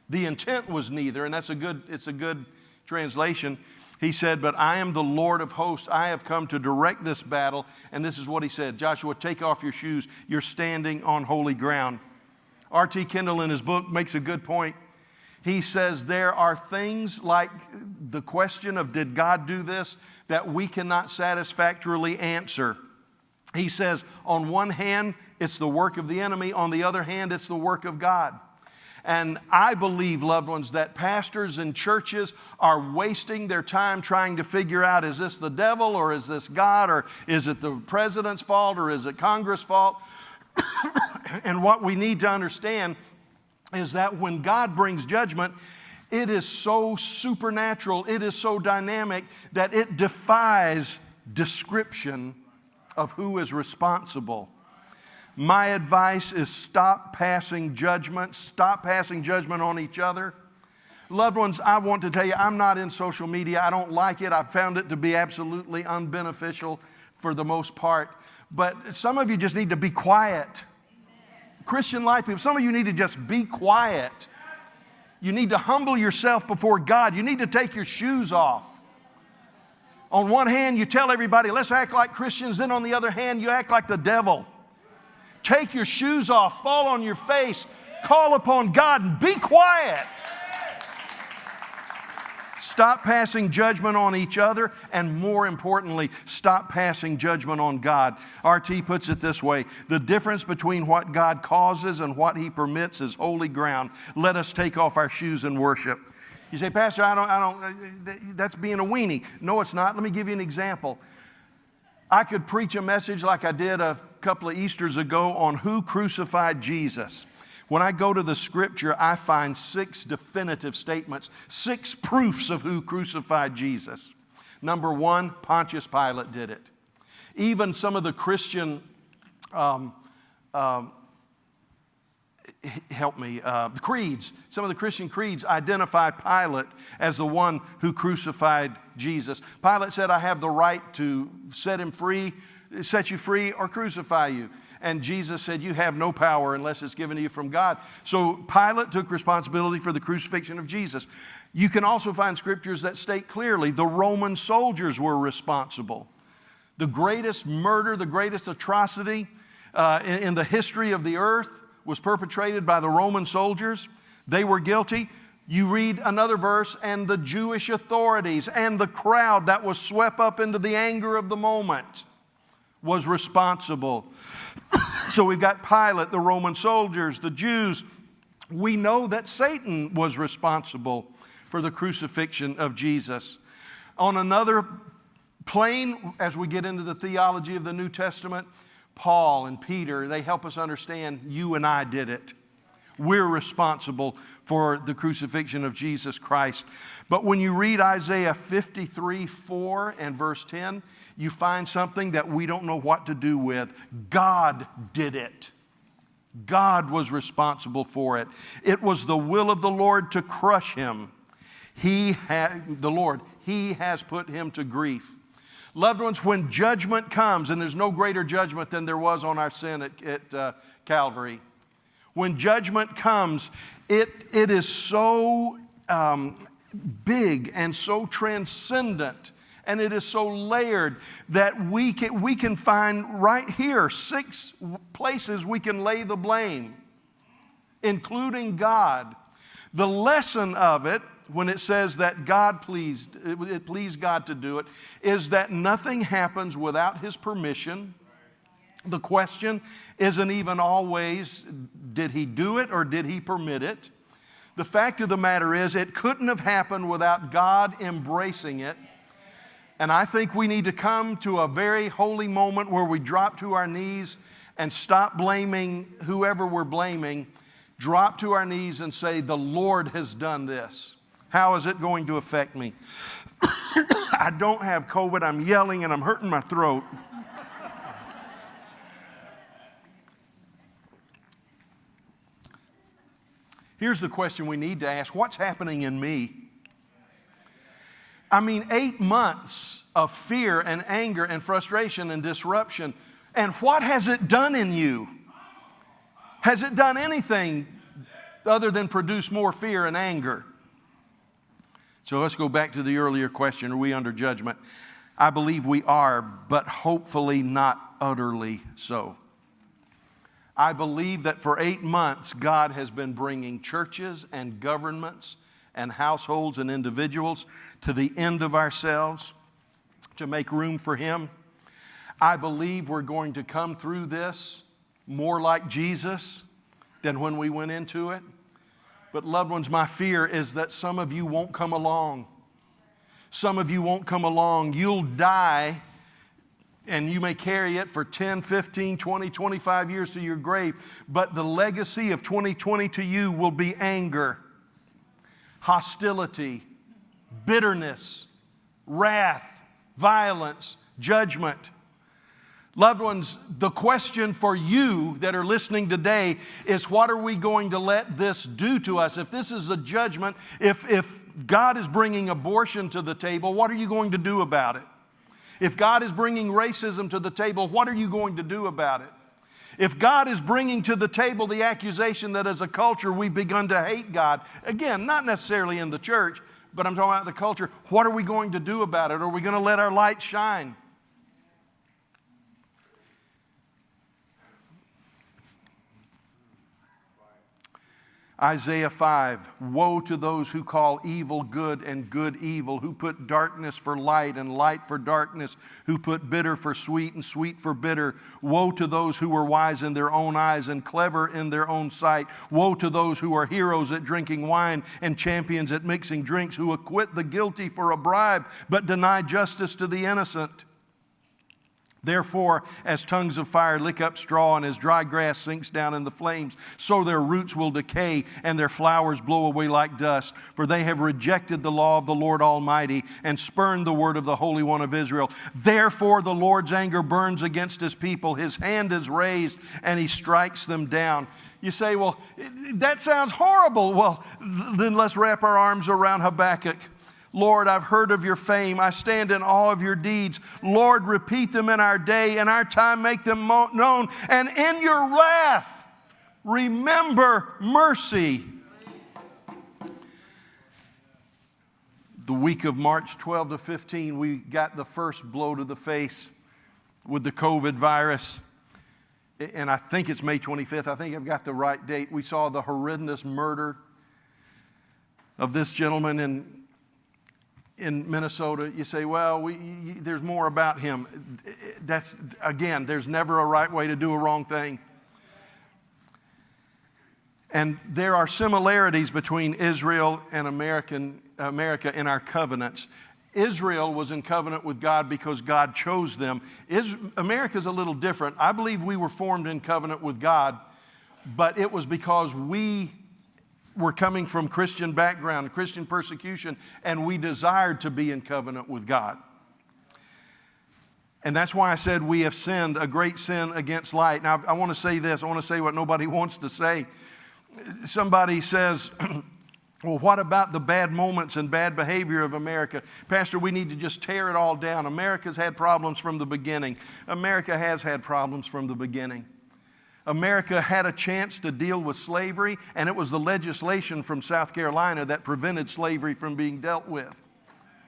The intent was neither, and it's a good translation. He said, but I am the Lord of hosts. I have come to direct this battle. And this is what he said. Joshua, take off your shoes. You're standing on holy ground. R.T. Kendall in his book makes a good point. He says there are things like the question of did God do this that we cannot satisfactorily answer. He says on one hand, it's the work of the enemy. On the other hand, it's the work of God. And I believe, loved ones, that pastors and churches are wasting their time trying to figure out, is this the devil or is this God or is it the president's fault or is it Congress' fault? And what we need to understand is that when God brings judgment, it is so supernatural, it is so dynamic that it defies description of who is responsible. My advice is stop passing judgment. Stop passing judgment on each other. Loved ones, I want to tell you, I'm not in social media. I don't like it. I've found it to be absolutely unbeneficial for the most part. But some of you just need to be quiet. Christian life people, some of you need to just be quiet. You need to humble yourself before God. You need to take your shoes off. On one hand, you tell everybody, let's act like Christians. Then on the other hand, you act like the devil. Take your shoes off, fall on your face, call upon God and be quiet. Stop passing judgment on each other, and more importantly, stop passing judgment on God. R.T. puts it this way: the difference between what God causes and what He permits is holy ground. Let us take off our shoes and worship. You say, Pastor, that's being a weenie. No, it's not. Let me give you an example. I could preach a message like I did a couple of Easters ago on who crucified Jesus. When I go to the scripture, I find 6 definitive statements, 6 proofs of who crucified Jesus. Number 1, Pontius Pilate did it. Even some of the Christian, creeds, some of the Christian creeds identify Pilate as the one who crucified Jesus. Pilate said, I have the right to set you free or crucify you. And Jesus said, you have no power unless it's given to you from God. So Pilate took responsibility for the crucifixion of Jesus. You can also find scriptures that state clearly the Roman soldiers were responsible. The greatest murder, the greatest atrocity in the history of the earth was perpetrated by the Roman soldiers. They were guilty. You read another verse, and the Jewish authorities and the crowd that was swept up into the anger of the moment was responsible. So we've got Pilate, the Roman soldiers, the Jews. We know that Satan was responsible for the crucifixion of Jesus. On another plane, as we get into the theology of the New Testament, Paul and Peter, they help us understand you and I did it. We're responsible for the crucifixion of Jesus Christ. But when you read Isaiah 53:4 and verse 10, you find something that we don't know what to do with. God did it. God was responsible for it. It was the will of the Lord to crush him. He has put him to grief. Loved ones, when judgment comes, and there's no greater judgment than there was on our sin at Calvary. When judgment comes, it is so big and so transcendent And it is so layered that we can find right here 6 places we can lay the blame, including God. The lesson of it, when it says that it pleased God to do it, is that nothing happens without His permission. The question isn't even always, did He do it or did He permit it? The fact of the matter is, it couldn't have happened without God embracing it. And I think we need to come to a very holy moment where we drop to our knees and stop blaming whoever we're blaming. Drop to our knees and say, the Lord has done this. How is it going to affect me? I don't have COVID. I'm yelling and I'm hurting my throat. Here's the question we need to ask. What's happening in me? I mean, 8 months of fear and anger and frustration and disruption. And what has it done in you? Has it done anything other than produce more fear and anger? So let's go back to the earlier question. Are we under judgment? I believe we are, but hopefully not utterly so. I believe that for 8 months, God has been bringing churches and governments and households and individuals to the end of ourselves to make room for Him. I believe we're going to come through this more like Jesus than when we went into it. But loved ones, my fear is that some of you won't come along. Some of you won't come along. You'll die, and you may carry it for 10, 15, 20, 25 years to your grave. But the legacy of 2020 to you will be anger, hostility, bitterness, wrath, violence, judgment. Loved ones, the question for you that are listening today is, what are we going to let this do to us? If this is a judgment, if God is bringing abortion to the table, what are you going to do about it? If God is bringing racism to the table, what are you going to do about it? If God is bringing to the table the accusation that as a culture we've begun to hate God, again, not necessarily in the church, but I'm talking about the culture, what are we going to do about it? Are we going to let our light shine? Isaiah 5, woe to those who call evil good and good evil, who put darkness for light and light for darkness, who put bitter for sweet and sweet for bitter. Woe to those who are wise in their own eyes and clever in their own sight. Woe to those who are heroes at drinking wine and champions at mixing drinks, who acquit the guilty for a bribe but deny justice to the innocent. Therefore, as tongues of fire lick up straw and as dry grass sinks down in the flames, so their roots will decay and their flowers blow away like dust. For they have rejected the law of the Lord Almighty and spurned the word of the Holy One of Israel. Therefore, the Lord's anger burns against His people. His hand is raised and He strikes them down. You say, well, that sounds horrible. Well, then let's wrap our arms around Habakkuk. Lord, I've heard of your fame. I stand in awe of your deeds. Lord, repeat them in our day. In our time, make them known. And in your wrath, remember mercy. The week of March 12 to 15, we got the first blow to the face with the COVID virus. And I think it's May 25th. I think I've got the right date. We saw the horrendous murder of this gentleman in Minnesota. You say, well, there's more about him. That's, again, there's never a right way to do a wrong thing. And there are similarities between Israel and America in our covenants. Israel was in covenant with God because God chose them. America's a little different. I believe we were formed in covenant with God, but it was because we were coming from Christian background, Christian persecution, and we desired to be in covenant with God. And that's why I said we have sinned, a great sin against light. Now, I want to say this. I want to say what nobody wants to say. Somebody says, well, what about the bad moments and bad behavior of America? Pastor, we need to just tear it all down. America's had problems from the beginning. America has had problems from the beginning. America had a chance to deal with slavery, and it was the legislation from South Carolina that prevented slavery from being dealt with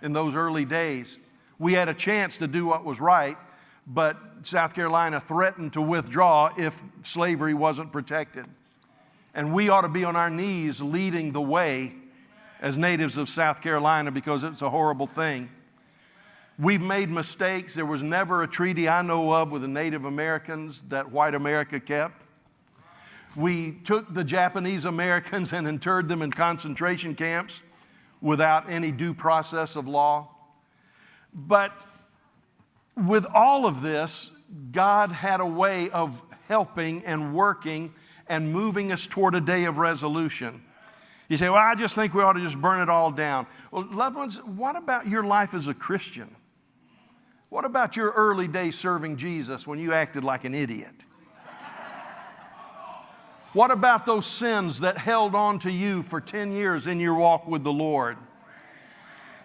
in those early days. We had a chance to do what was right, but South Carolina threatened to withdraw if slavery wasn't protected. And we ought to be on our knees leading the way as natives of South Carolina because it's a horrible thing. We've made mistakes. There was never a treaty I know of with the Native Americans that white America kept. We took the Japanese Americans and interred them in concentration camps without any due process of law. But with all of this, God had a way of helping and working and moving us toward a day of resolution. You say, well, I just think we ought to just burn it all down. Well, loved ones, what about your life as a Christian? What about your early days serving Jesus when you acted like an idiot? What about those sins that held on to you for 10 years in your walk with the Lord?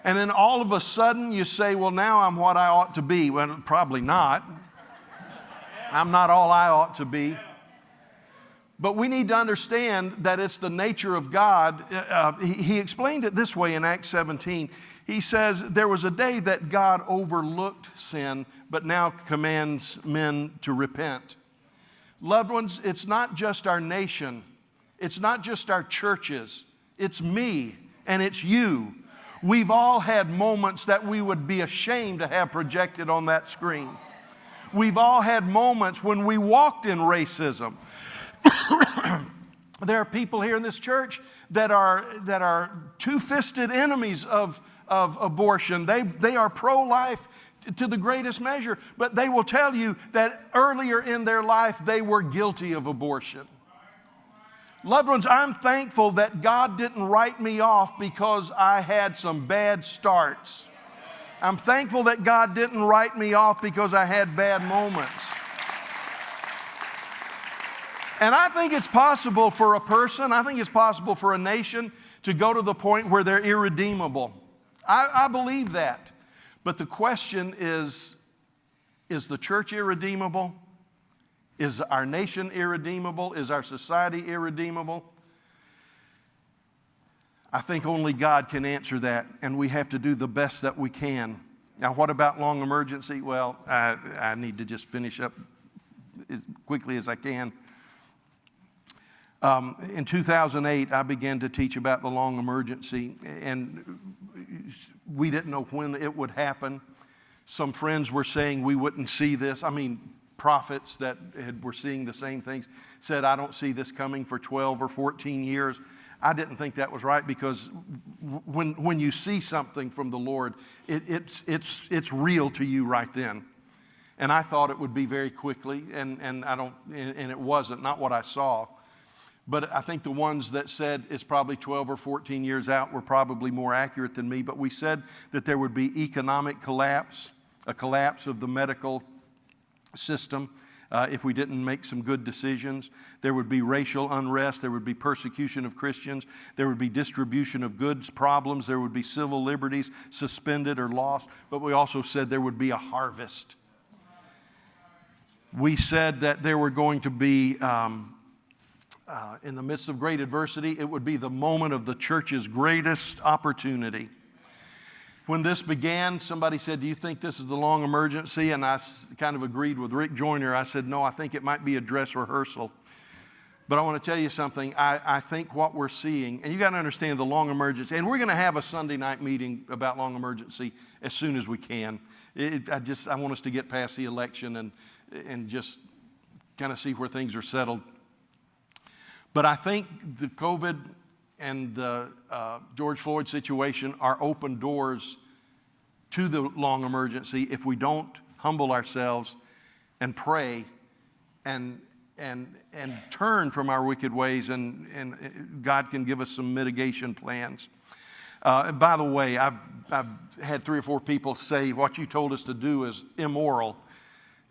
And then all of a sudden you say, well, now I'm what I ought to be. Well, probably not. I'm not all I ought to be. But we need to understand that it's the nature of God. He explained it this way in Acts 17. He says, there was a day that God overlooked sin, but now commands men to repent. Loved ones, it's not just our nation. It's not just our churches. It's me and it's you. We've all had moments that we would be ashamed to have projected on that screen. We've all had moments when we walked in racism. There are people here in this church that are two-fisted enemies of abortion. They are pro-life to the greatest measure, but they will tell you that earlier in their life they were guilty of abortion. Loved ones, I'm thankful that God didn't write me off because I had some bad starts. I'm thankful that God didn't write me off because I had bad moments. And I think it's possible for a person, I think it's possible for a nation to go to the point where they're irredeemable. I believe that. But the question is the church irredeemable? Is our nation irredeemable? Is our society irredeemable? I think only God can answer that, and we have to do the best that we can. Now, what about long emergency? Well, I need to just finish up as quickly as I can. In 2008, I began to teach about the long emergency, and we didn't know when it would happen. Some friends were saying we wouldn't see this. Prophets that were seeing the same things said, I don't see this coming for 12 or 14 years. I didn't think that was right because when you see something from the Lord, it's real to you right then. And I thought it would be very quickly, and it wasn't, not what I saw. But I think the ones that said it's probably 12 or 14 years out were probably more accurate than me. But we said that there would be economic collapse, a collapse of the medical system if we didn't make some good decisions. There would be racial unrest. There would be persecution of Christians. There would be distribution of goods problems. There would be civil liberties suspended or lost. But we also said there would be a harvest. We said that there were going to be, in the midst of great adversity, it would be the moment of the church's greatest opportunity. When this began, somebody said, do you think this is the long emergency? And I kind of agreed with Rick Joyner. I said, no, I think it might be a dress rehearsal. But I want to tell you something. I think what we're seeing, and you got to understand the long emergency, and we're going to have a Sunday night meeting about long emergency as soon as we can. I want us to get past the election and just kind of see where things are settled. But I think the COVID and the George Floyd situation are open doors to the long emergency if we don't humble ourselves and pray and turn from our wicked ways, and God can give us some mitigation plans. And by the way, I've had 3 or 4 people say what you told us to do is immoral.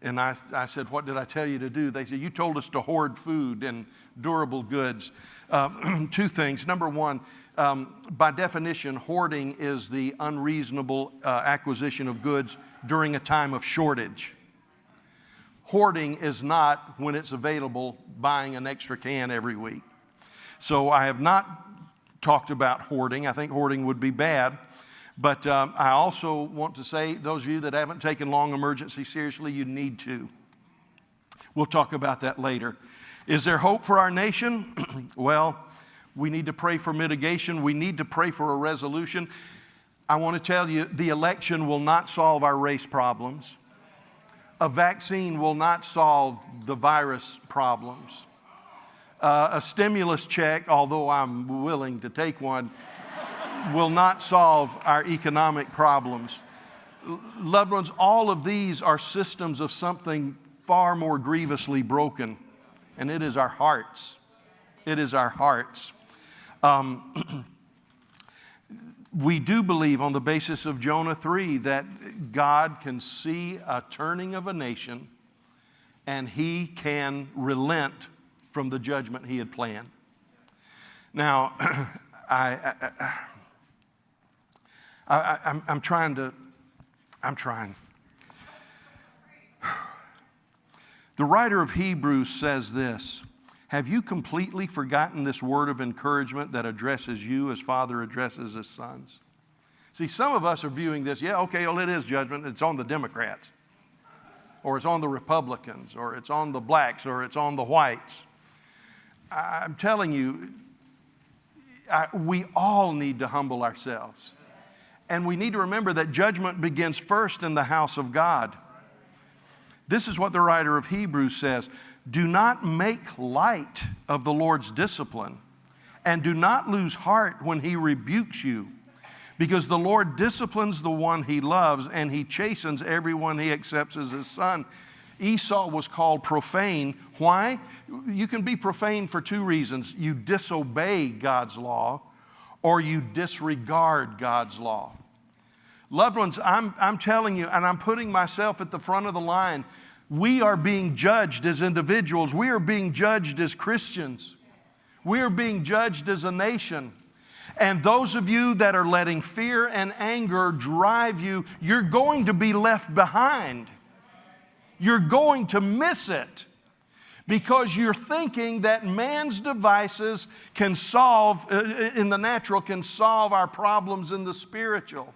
And I said, what did I tell you to do? They said, you told us to hoard food and durable goods. 2 things. Number 1, by definition, hoarding is the unreasonable acquisition of goods during a time of shortage. Hoarding is not, when it's available, buying an extra can every week. So I have not talked about hoarding. I think hoarding would be bad. But I also want to say, those of you that haven't taken long emergency seriously, you need to. We'll talk about that later. Is there hope for our nation? Well, we need to pray for mitigation. We need to pray for a resolution. I want to tell you, the election will not solve our race problems. A vaccine will not solve the virus problems. A stimulus check, although I'm willing to take one, will not solve our economic problems. Loved ones, all of these are systems of something far more grievously broken, and it is our hearts. It is our hearts. We do believe on the basis of Jonah 3 that God can see a turning of a nation and He can relent from the judgment He had planned. Now, I'm trying. The writer of Hebrews says this: have you completely forgotten this word of encouragement that addresses you as Father addresses His sons? See, some of us are viewing this, yeah, okay, well, it is judgment. It's on the Democrats, or it's on the Republicans, or it's on the blacks, or it's on the whites. I'm telling you, we all need to humble ourselves. And we need to remember that judgment begins first in the house of God. This is what the writer of Hebrews says: do not make light of the Lord's discipline, and do not lose heart when He rebukes you, because the Lord disciplines the one He loves, and He chastens everyone He accepts as His son. Esau was called profane. Why? You can be profane for two reasons. You disobey God's law, or you disregard God's law. Loved ones, I'm telling you, and I'm putting myself at the front of the line, we are being judged as individuals. We are being judged as Christians. We are being judged as a nation. And those of you that are letting fear and anger drive you, you're going to be left behind. You're going to miss it because you're thinking that man's devices can solve, in the natural, can solve our problems in the spiritual.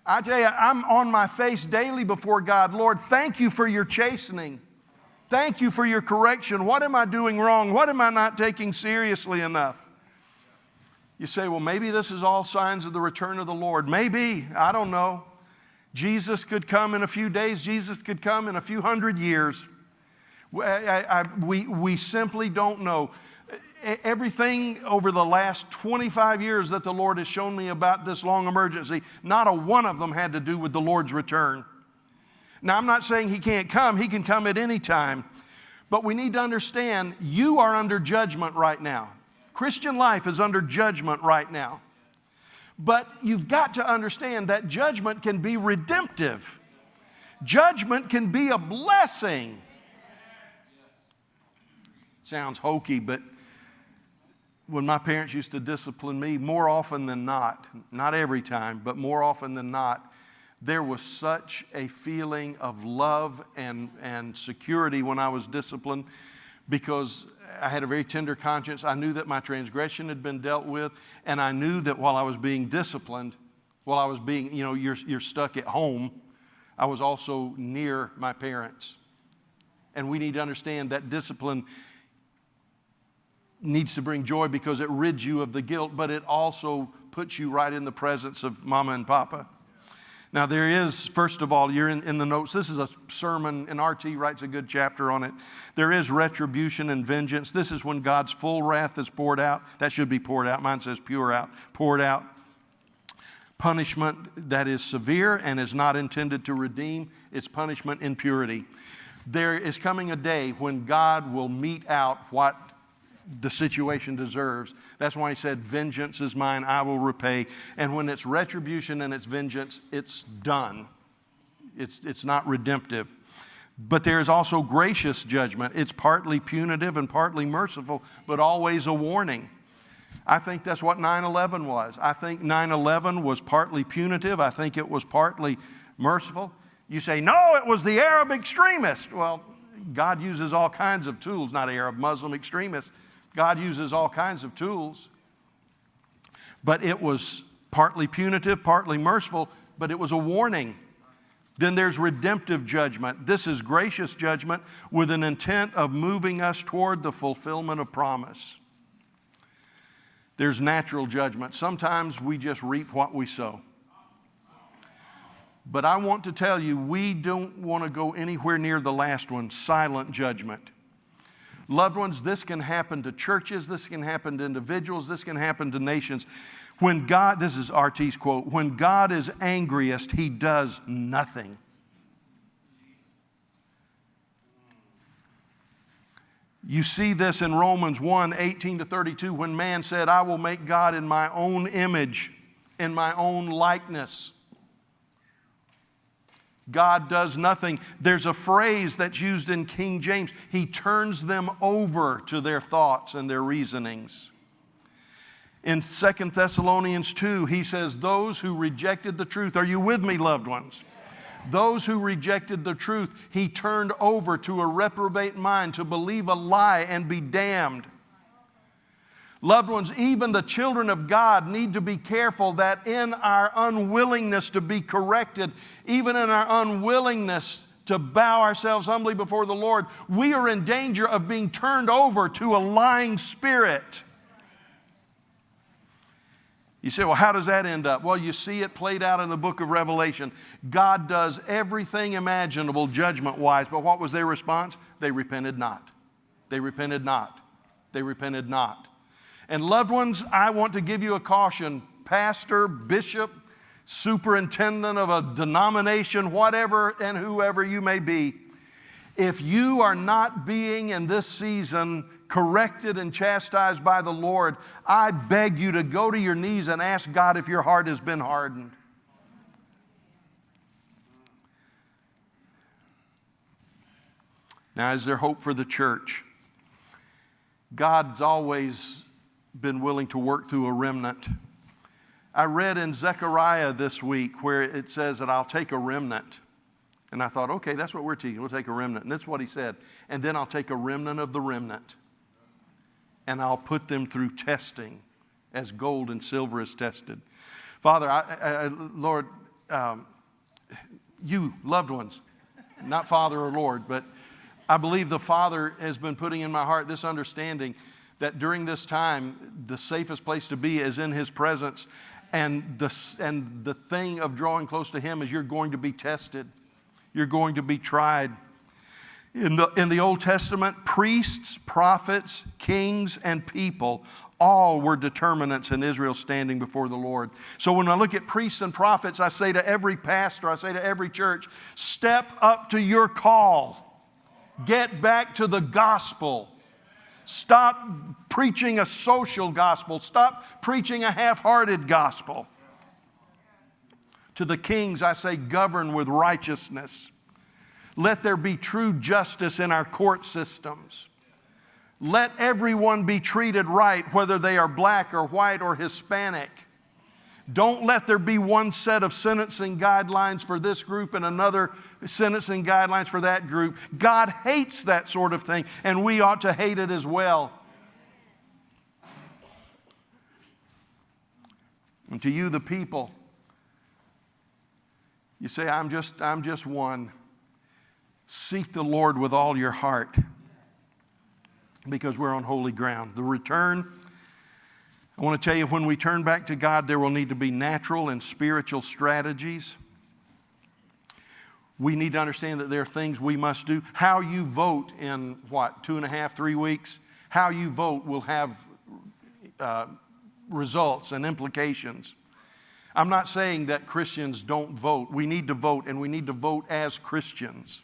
I tell you, I'm on my face daily before God. Lord, thank you for your chastening. Thank you for your correction. What am I doing wrong? What am I not taking seriously enough? You say, well, maybe this is all signs of the return of the Lord. Maybe, I don't know. Jesus could come in a few days. Jesus could come in a few hundred years. We simply don't know. Everything over the last 25 years that the Lord has shown me about this long emergency, not a one of them had to do with the Lord's return. Now, I'm not saying He can't come. He can come at any time. But we need to understand, you are under judgment right now. Christian life is under judgment right now. But you've got to understand that judgment can be redemptive. Judgment can be a blessing. Sounds hokey, but when my parents used to discipline me, more often than not every time, but more often than not, there was such a feeling of love and security when I was disciplined, because I had a very tender conscience. I knew that my transgression had been dealt with, and I knew that while I was being disciplined, while I was being, you're stuck at home, I was also near my parents. And we need to understand that discipline needs to bring joy because it rids you of the guilt, but it also puts you right in the presence of Mama and Papa. Now there is, first of all, you're in the notes, this is a sermon, and RT writes a good chapter on it. There is retribution and vengeance. This is when God's full wrath is poured out. That should be poured out. Mine says poured out. Punishment that is severe and is not intended to redeem. It's punishment in purity. There is coming a day when God will mete out what the situation deserves. That's why He said, vengeance is mine, I will repay. And when it's retribution and it's vengeance, it's done. It's not redemptive. But there is also gracious judgment. It's partly punitive and partly merciful, but always a warning. I think that's what 9/11 was. I think 9/11 was partly punitive. I think it was partly merciful. You say, no, it was the Arab extremists. Well, God uses all kinds of tools, not Arab, Muslim extremists. God uses all kinds of tools. But it was partly punitive, partly merciful, but it was a warning. Then there's redemptive judgment. This is gracious judgment with an intent of moving us toward the fulfillment of promise. There's natural judgment. Sometimes we just reap what we sow. But I want to tell you, we don't want to go anywhere near the last one, silent judgment. Loved ones, this can happen to churches, this can happen to individuals, this can happen to nations. When God, this is RT's quote, when God is angriest, He does nothing. You see this in Romans 1:18-32, when man said, I will make God in my own image, in my own likeness. God does nothing. There's a phrase that's used in King James. He turns them over to their thoughts and their reasonings. In 2 Thessalonians 2, he says, those who rejected the truth. Are you with me, loved ones? Those who rejected the truth, He turned over to a reprobate mind to believe a lie and be damned. Loved ones, even the children of God need to be careful that in our unwillingness to be corrected, even in our unwillingness to bow ourselves humbly before the Lord, we are in danger of being turned over to a lying spirit. You say, well, how does that end up? Well, you see it played out in the book of Revelation. God does everything imaginable judgment-wise, but what was their response? They repented not. They repented not. They repented not. And loved ones, I want to give you a caution. Pastor, bishop, superintendent of a denomination, whatever and whoever you may be, if you are not being in this season corrected and chastised by the Lord, I beg you to go to your knees and ask God if your heart has been hardened. Now, is there hope for the church? God's always been willing to work through a remnant. I read in Zechariah this week where it says that I'll take a remnant. And I thought, okay, that's what we're teaching. We'll take a remnant. And this is what he said. And then I'll take a remnant of the remnant. And I'll put them through testing as gold and silver is tested. Father, Lord, you, loved ones, not Father or Lord, but I believe the Father has been putting in my heart this understanding that during this time, the safest place to be is in His presence. And the thing of drawing close to Him is you're going to be tested. You're going to be tried. In the Old Testament, priests, prophets, kings, and people all were determinants in Israel's standing before the Lord. So when I look at priests and prophets, I say to every pastor, I say to every church, step up to your call. Get back to the gospel. Stop preaching a social gospel. Stop preaching a half-hearted gospel. To the kings, I say, govern with righteousness. Let there be true justice in our court systems. Let everyone be treated right, whether they are black or white or Hispanic. Don't let there be one set of sentencing guidelines for this group and another sentencing guidelines for that group. God hates that sort of thing, and we ought to hate it as well. And to you, the people, you say, I'm just one. Seek the Lord with all your heart, because we're on holy ground. The return, I want to tell you, when we turn back to God, there will need to be natural and spiritual strategies. We need to understand that there are things we must do. How you vote in, 2.5, 3 weeks? How you vote will have results and implications. I'm not saying that Christians don't vote. We need to vote, and we need to vote as Christians.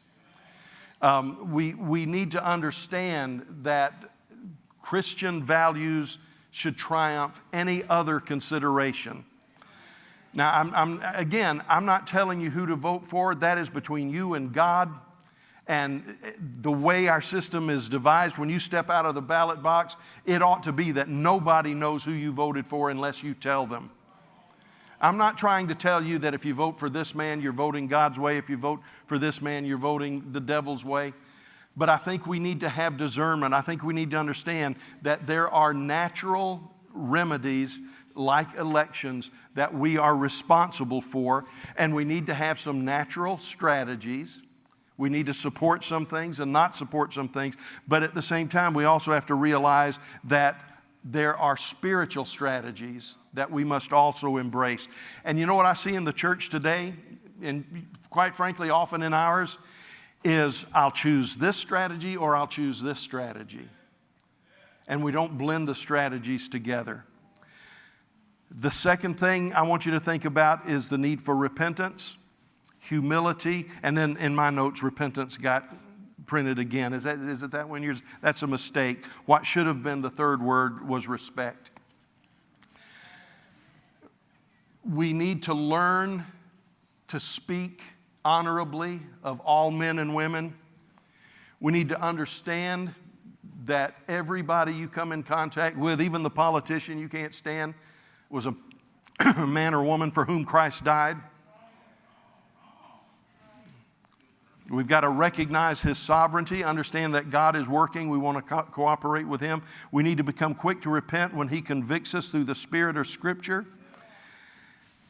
We need to understand that Christian values should triumph any other consideration. Now, I'm not telling you who to vote for. That is between you and God. And the way our system is devised, when you step out of the ballot box, it ought to be that nobody knows who you voted for unless you tell them. I'm not trying to tell you that if you vote for this man, you're voting God's way. If you vote for this man, you're voting the devil's way. But I think we need to have discernment. I think we need to understand that there are natural remedies like elections, that we are responsible for, and we need to have some natural strategies. We need to support some things and not support some things, but at the same time, we also have to realize that there are spiritual strategies that we must also embrace. And you know what I see in the church today, and quite frankly, often in ours, is I'll choose this strategy or I'll choose this strategy. And we don't blend the strategies together. The second thing I want you to think about is the need for repentance, humility, and then in my notes, repentance got printed again. Is it that one? That's a mistake. What should have been the third word was respect. We need to learn to speak honorably of all men and women. We need to understand that everybody you come in contact with, even the politician you can't stand, was a man or woman for whom Christ died. We've got to recognize His sovereignty, understand that God is working. We want to cooperate with Him. We need to become quick to repent when He convicts us through the Spirit or Scripture.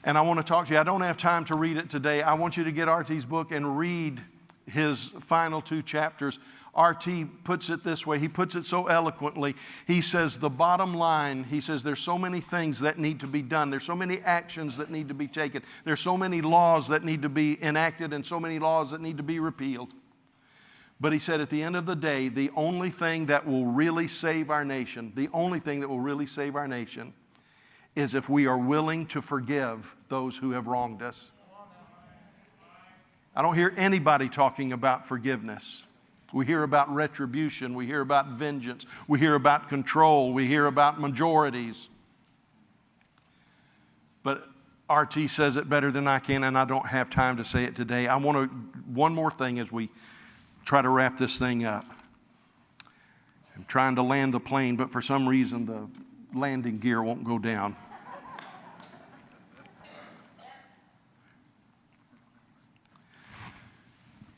And I want to talk to you. I don't have time to read it today. I want you to get R.T.'s book and read his final 2 chapters. R.T. puts it this way. He puts it so eloquently. He says the bottom line, he says there's so many things that need to be done. There's so many actions that need to be taken. There's so many laws that need to be enacted and so many laws that need to be repealed. But he said at the end of the day, the only thing that will really save our nation, is if we are willing to forgive those who have wronged us. I don't hear anybody talking about forgiveness. We hear about retribution. We hear about vengeance. We hear about control. We hear about majorities. But R.T. says it better than I can, and I don't have time to say it today. One more thing as we try to wrap this thing up. I'm trying to land the plane, but for some reason the landing gear won't go down.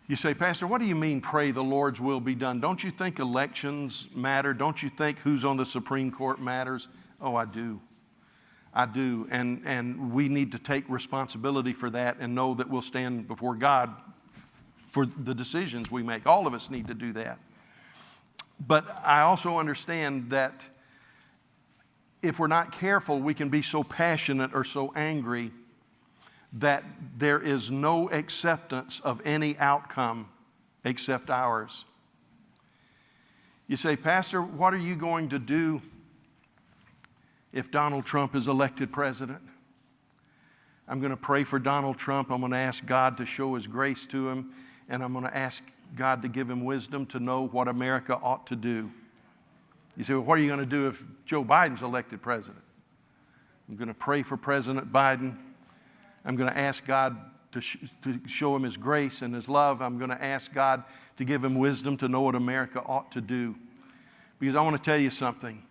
You say, Pastor, what do you mean pray the Lord's will be done? Don't you think elections matter? Don't you think who's on the Supreme Court matters? Oh, I do. I do. And we need to take responsibility for that and know that we'll stand before God for the decisions we make. All of us need to do that. But I also understand that if we're not careful, we can be so passionate or so angry that there is no acceptance of any outcome except ours. You say, Pastor, what are you going to do if Donald Trump is elected president? I'm going to pray for Donald Trump. I'm going to ask God to show His grace to him, and I'm going to ask God to give him wisdom to know what America ought to do. You say, well, what are you going to do if Joe Biden's elected president? I'm going to pray for President Biden. I'm going to ask God to show him His grace and His love. I'm going to ask God to give him wisdom to know what America ought to do. Because I want to tell you something.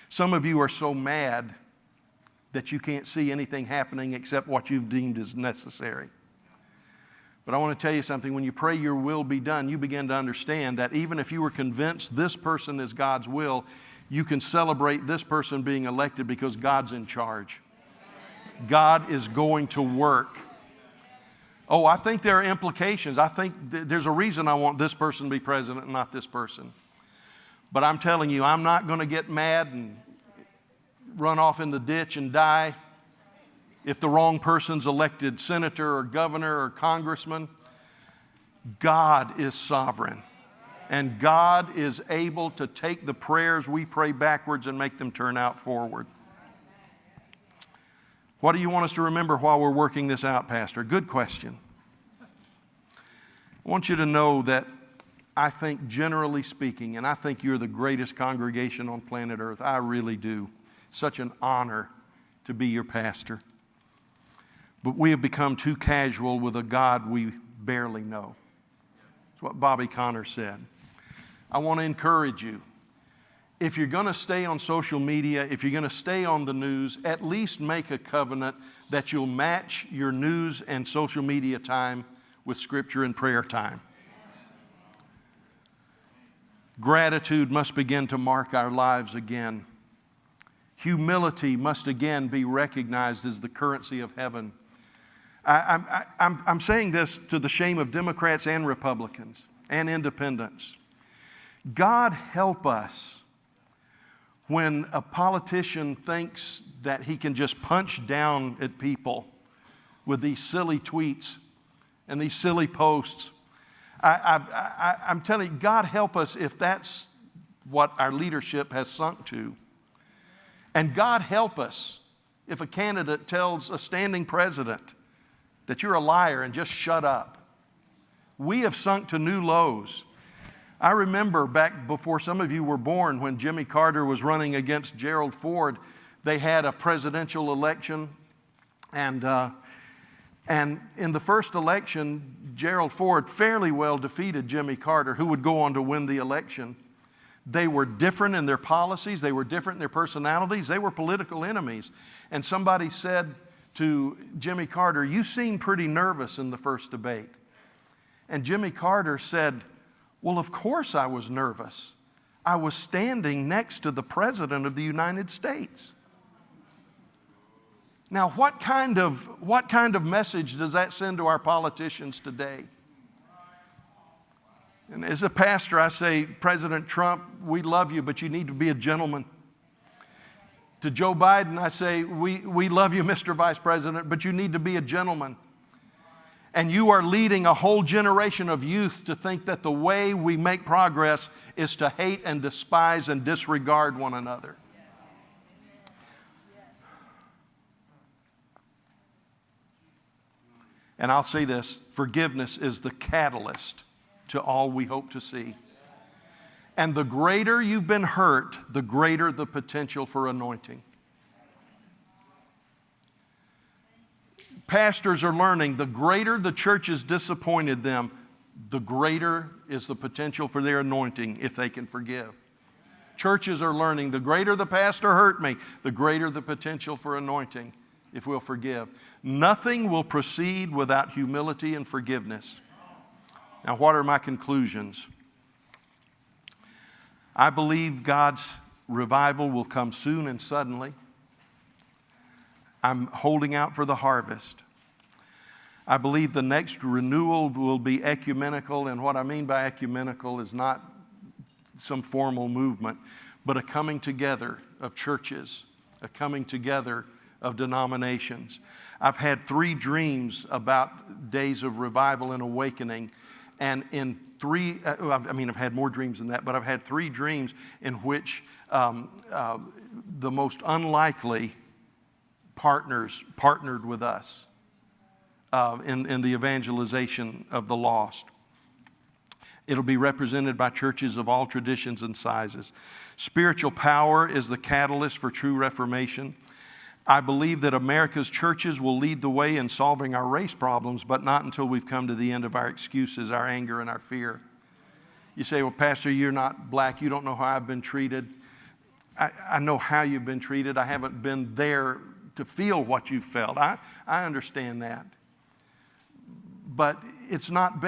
Some of you are so mad that you can't see anything happening except what you've deemed as necessary. But I want to tell you something. When you pray your will be done, you begin to understand that even if you were convinced this person is God's will, you can celebrate this person being elected because God's in charge. God is going to work. Oh, I think there are implications. I think there's a reason I want this person to be president and not this person. But I'm telling you, I'm not going to get mad and run off in the ditch and die if the wrong person's elected senator or governor or congressman. God is sovereign. And God is able to take the prayers we pray backwards and make them turn out forward. What do you want us to remember while we're working this out, Pastor? Good question. I want you to know that I think, generally speaking, and I think you're the greatest congregation on planet Earth. I really do. Such an honor to be your pastor. But we have become too casual with a God we barely know. That's what Bobby Conner said. I want to encourage you. If you're going to stay on social media, if you're going to stay on the news, at least make a covenant that you'll match your news and social media time with Scripture and prayer time. Gratitude must begin to mark our lives again. Humility must again be recognized as the currency of heaven. I'm saying this to the shame of Democrats and Republicans and independents. God help us when a politician thinks that he can just punch down at people with these silly tweets and these silly posts. I'm telling you, God help us if that's what our leadership has sunk to. And God help us if a candidate tells a standing president that you're a liar and just shut up. We have sunk to new lows. I remember back before some of you were born when Jimmy Carter was running against Gerald Ford, they had a presidential election. And in the first election, Gerald Ford fairly well defeated Jimmy Carter, who would go on to win the election. They were different in their policies. They were different in their personalities. They were political enemies. And somebody said to Jimmy Carter, "You seem pretty nervous in the first debate." And Jimmy Carter said, "Well, of course I was nervous. I was standing next to the President of the United States." Now, what kind of message does that send to our politicians today? And as a pastor, I say, President Trump, we love you, but you need to be a gentleman. To Joe Biden, I say, we love you, Mr. Vice President, but you need to be a gentleman. And you are leading a whole generation of youth to think that the way we make progress is to hate and despise and disregard one another. And I'll say this, forgiveness is the catalyst to all we hope to see. And the greater you've been hurt, the greater the potential for anointing. Pastors are learning the greater the church has disappointed them, the greater is the potential for their anointing if they can forgive. Churches are learning the greater the pastor hurt me, the greater the potential for anointing if we'll forgive. Nothing will proceed without humility and forgiveness. Now, what are my conclusions? I believe God's revival will come soon and suddenly. I'm holding out for the harvest. I believe the next renewal will be ecumenical, and what I mean by ecumenical is not some formal movement, but a coming together of churches, a coming together of denominations. I've had 3 dreams about days of revival and awakening, and in 3, I've had more dreams than that, but I've had 3 dreams in which the most unlikely partners partnered with us in the evangelization of the lost. It'll be represented by churches of all traditions and sizes. Spiritual power is the catalyst for true reformation. I believe that America's churches will lead the way in solving our race problems, but not until we've come to the end of our excuses, our anger, and our fear. You say, well, Pastor, you're not black. You don't know how I've been treated. I know how you've been treated. I haven't been there to feel what you felt. I understand that. But it's not,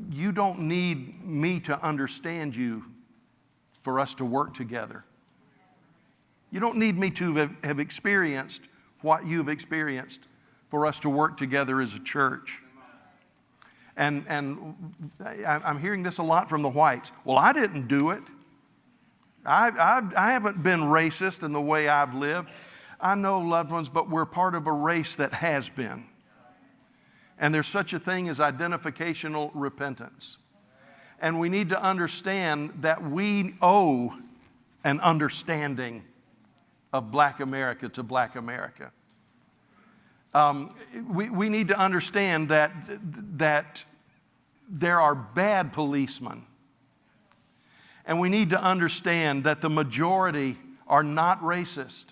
you don't need me to understand you for us to work together. You don't need me to have experienced what you've experienced for us to work together as a church. And I'm hearing this a lot from the whites. Well, I didn't do it. I haven't been racist in the way I've lived. I know, loved ones, but we're part of a race that has been. And there's such a thing as identificational repentance. And we need to understand that we owe an understanding of Black America to Black America. We need to understand that there are bad policemen. And we need to understand that the majority are not racist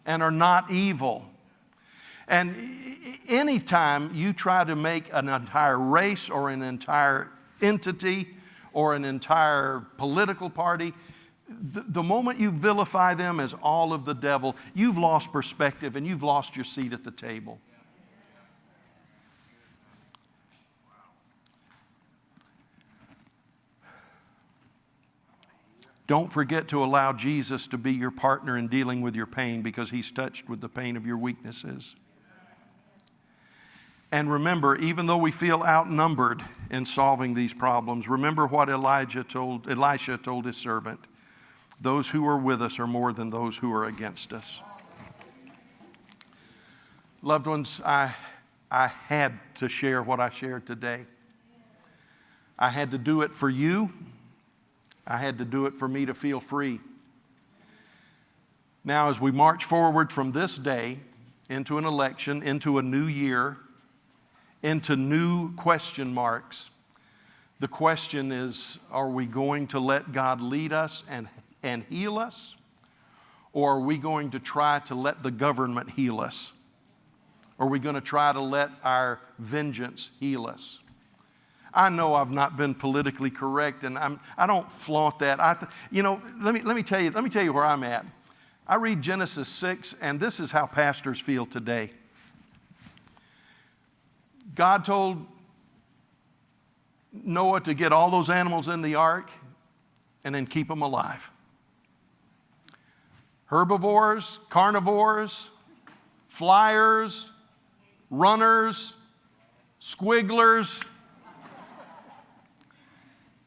and are not evil. And anytime you try to make an entire race or an entire entity or an entire political party, the moment you vilify them as all of the devil, you've lost perspective and you've lost your seat at the table. Don't forget to allow Jesus to be your partner in dealing with your pain, because He's touched with the pain of your weaknesses. And remember, even though we feel outnumbered in solving these problems, remember what Elisha told his servant. Those who are with us are more than those who are against us. Loved ones, I had to share what I shared today. I had to do it for you. I had to do it for me to feel free. Now, as we march forward from this day into an election, into a new year, into new question marks, the question is, are we going to let God lead us and heal us? Or are we going to try to let the government heal us? Are we going to try to let our vengeance heal us? I know I've not been politically correct, and I don't flaunt that. Let me tell you where I'm at. I read Genesis 6, and this is how pastors feel today. God told Noah to get all those animals in the ark and then keep them alive. Herbivores, carnivores, flyers, runners, squigglers.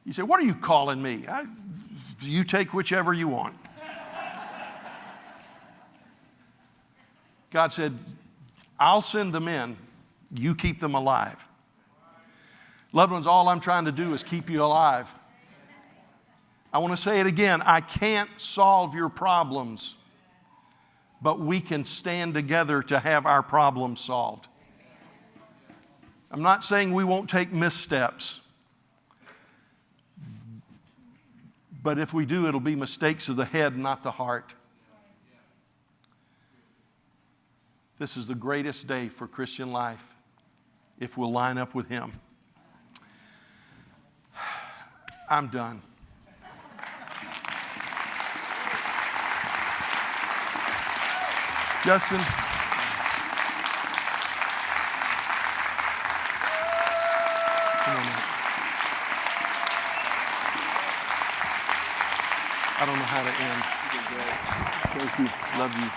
You say, what are you calling me? You take whichever you want. God said, I'll send them in. You keep them alive. Loved ones, all I'm trying to do is keep you alive. I want to say it again. I can't solve your problems, but we can stand together to have our problems solved. I'm not saying we won't take missteps, but if we do, it'll be mistakes of the head, not the heart. This is the greatest day for Christian life if we'll line up with Him. I'm done. Justin. Come on, man. I don't know how to end. Thank you. Love you.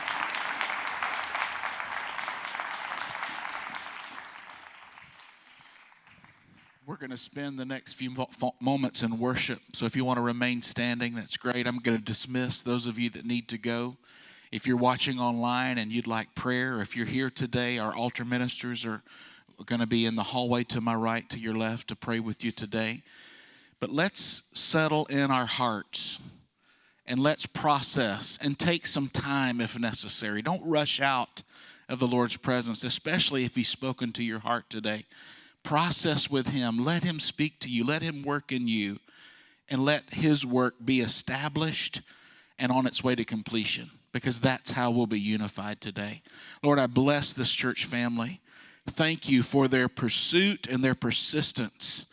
We're going to spend the next few moments in worship. So if you want to remain standing, that's great. I'm going to dismiss those of you that need to go. If you're watching online and you'd like prayer, if you're here today, our altar ministers are going to be in the hallway to my right, to your left, to pray with you today. But let's settle in our hearts and let's process and take some time if necessary. Don't rush out of the Lord's presence, especially if He's spoken to your heart today. Process with Him. Let Him speak to you. Let Him work in you. And let His work be established and on its way to completion, because that's how we'll be unified today. Lord, I bless this church family. Thank you for their pursuit and their persistence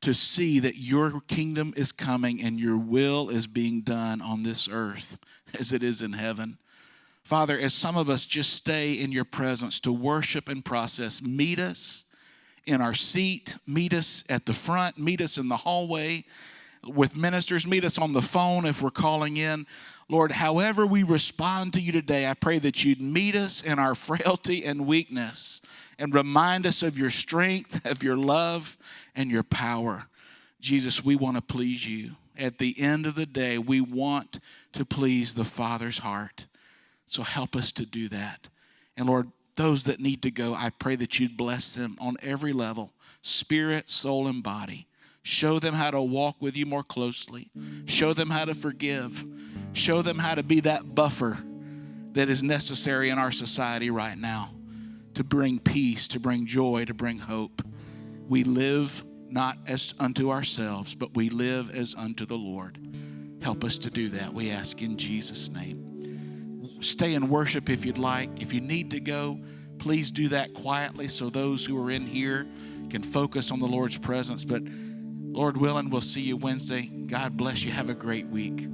to see that your kingdom is coming and your will is being done on this earth as it is in heaven. Father, as some of us just stay in your presence to worship and process, meet us in our seat, meet us at the front, meet us in the hallway with ministers, meet us on the phone if we're calling in. Lord, however we respond to you today, I pray that you'd meet us in our frailty and weakness and remind us of your strength, of your love, and your power. Jesus, we want to please you. At the end of the day, we want to please the Father's heart. So help us to do that. And Lord, those that need to go, I pray that you'd bless them on every level, spirit, soul, and body. Show them how to walk with you more closely. Show them how to forgive. Show them how to be that buffer that is necessary in our society right now to bring peace, to bring joy, to bring hope. We live not as unto ourselves, but we live as unto the Lord. Help us to do that, we ask in Jesus' name. Stay in worship if you'd like. If you need to go, please do that quietly so those who are in here can focus on the Lord's presence. But Lord willing, we'll see you Wednesday. God bless you. Have a great week.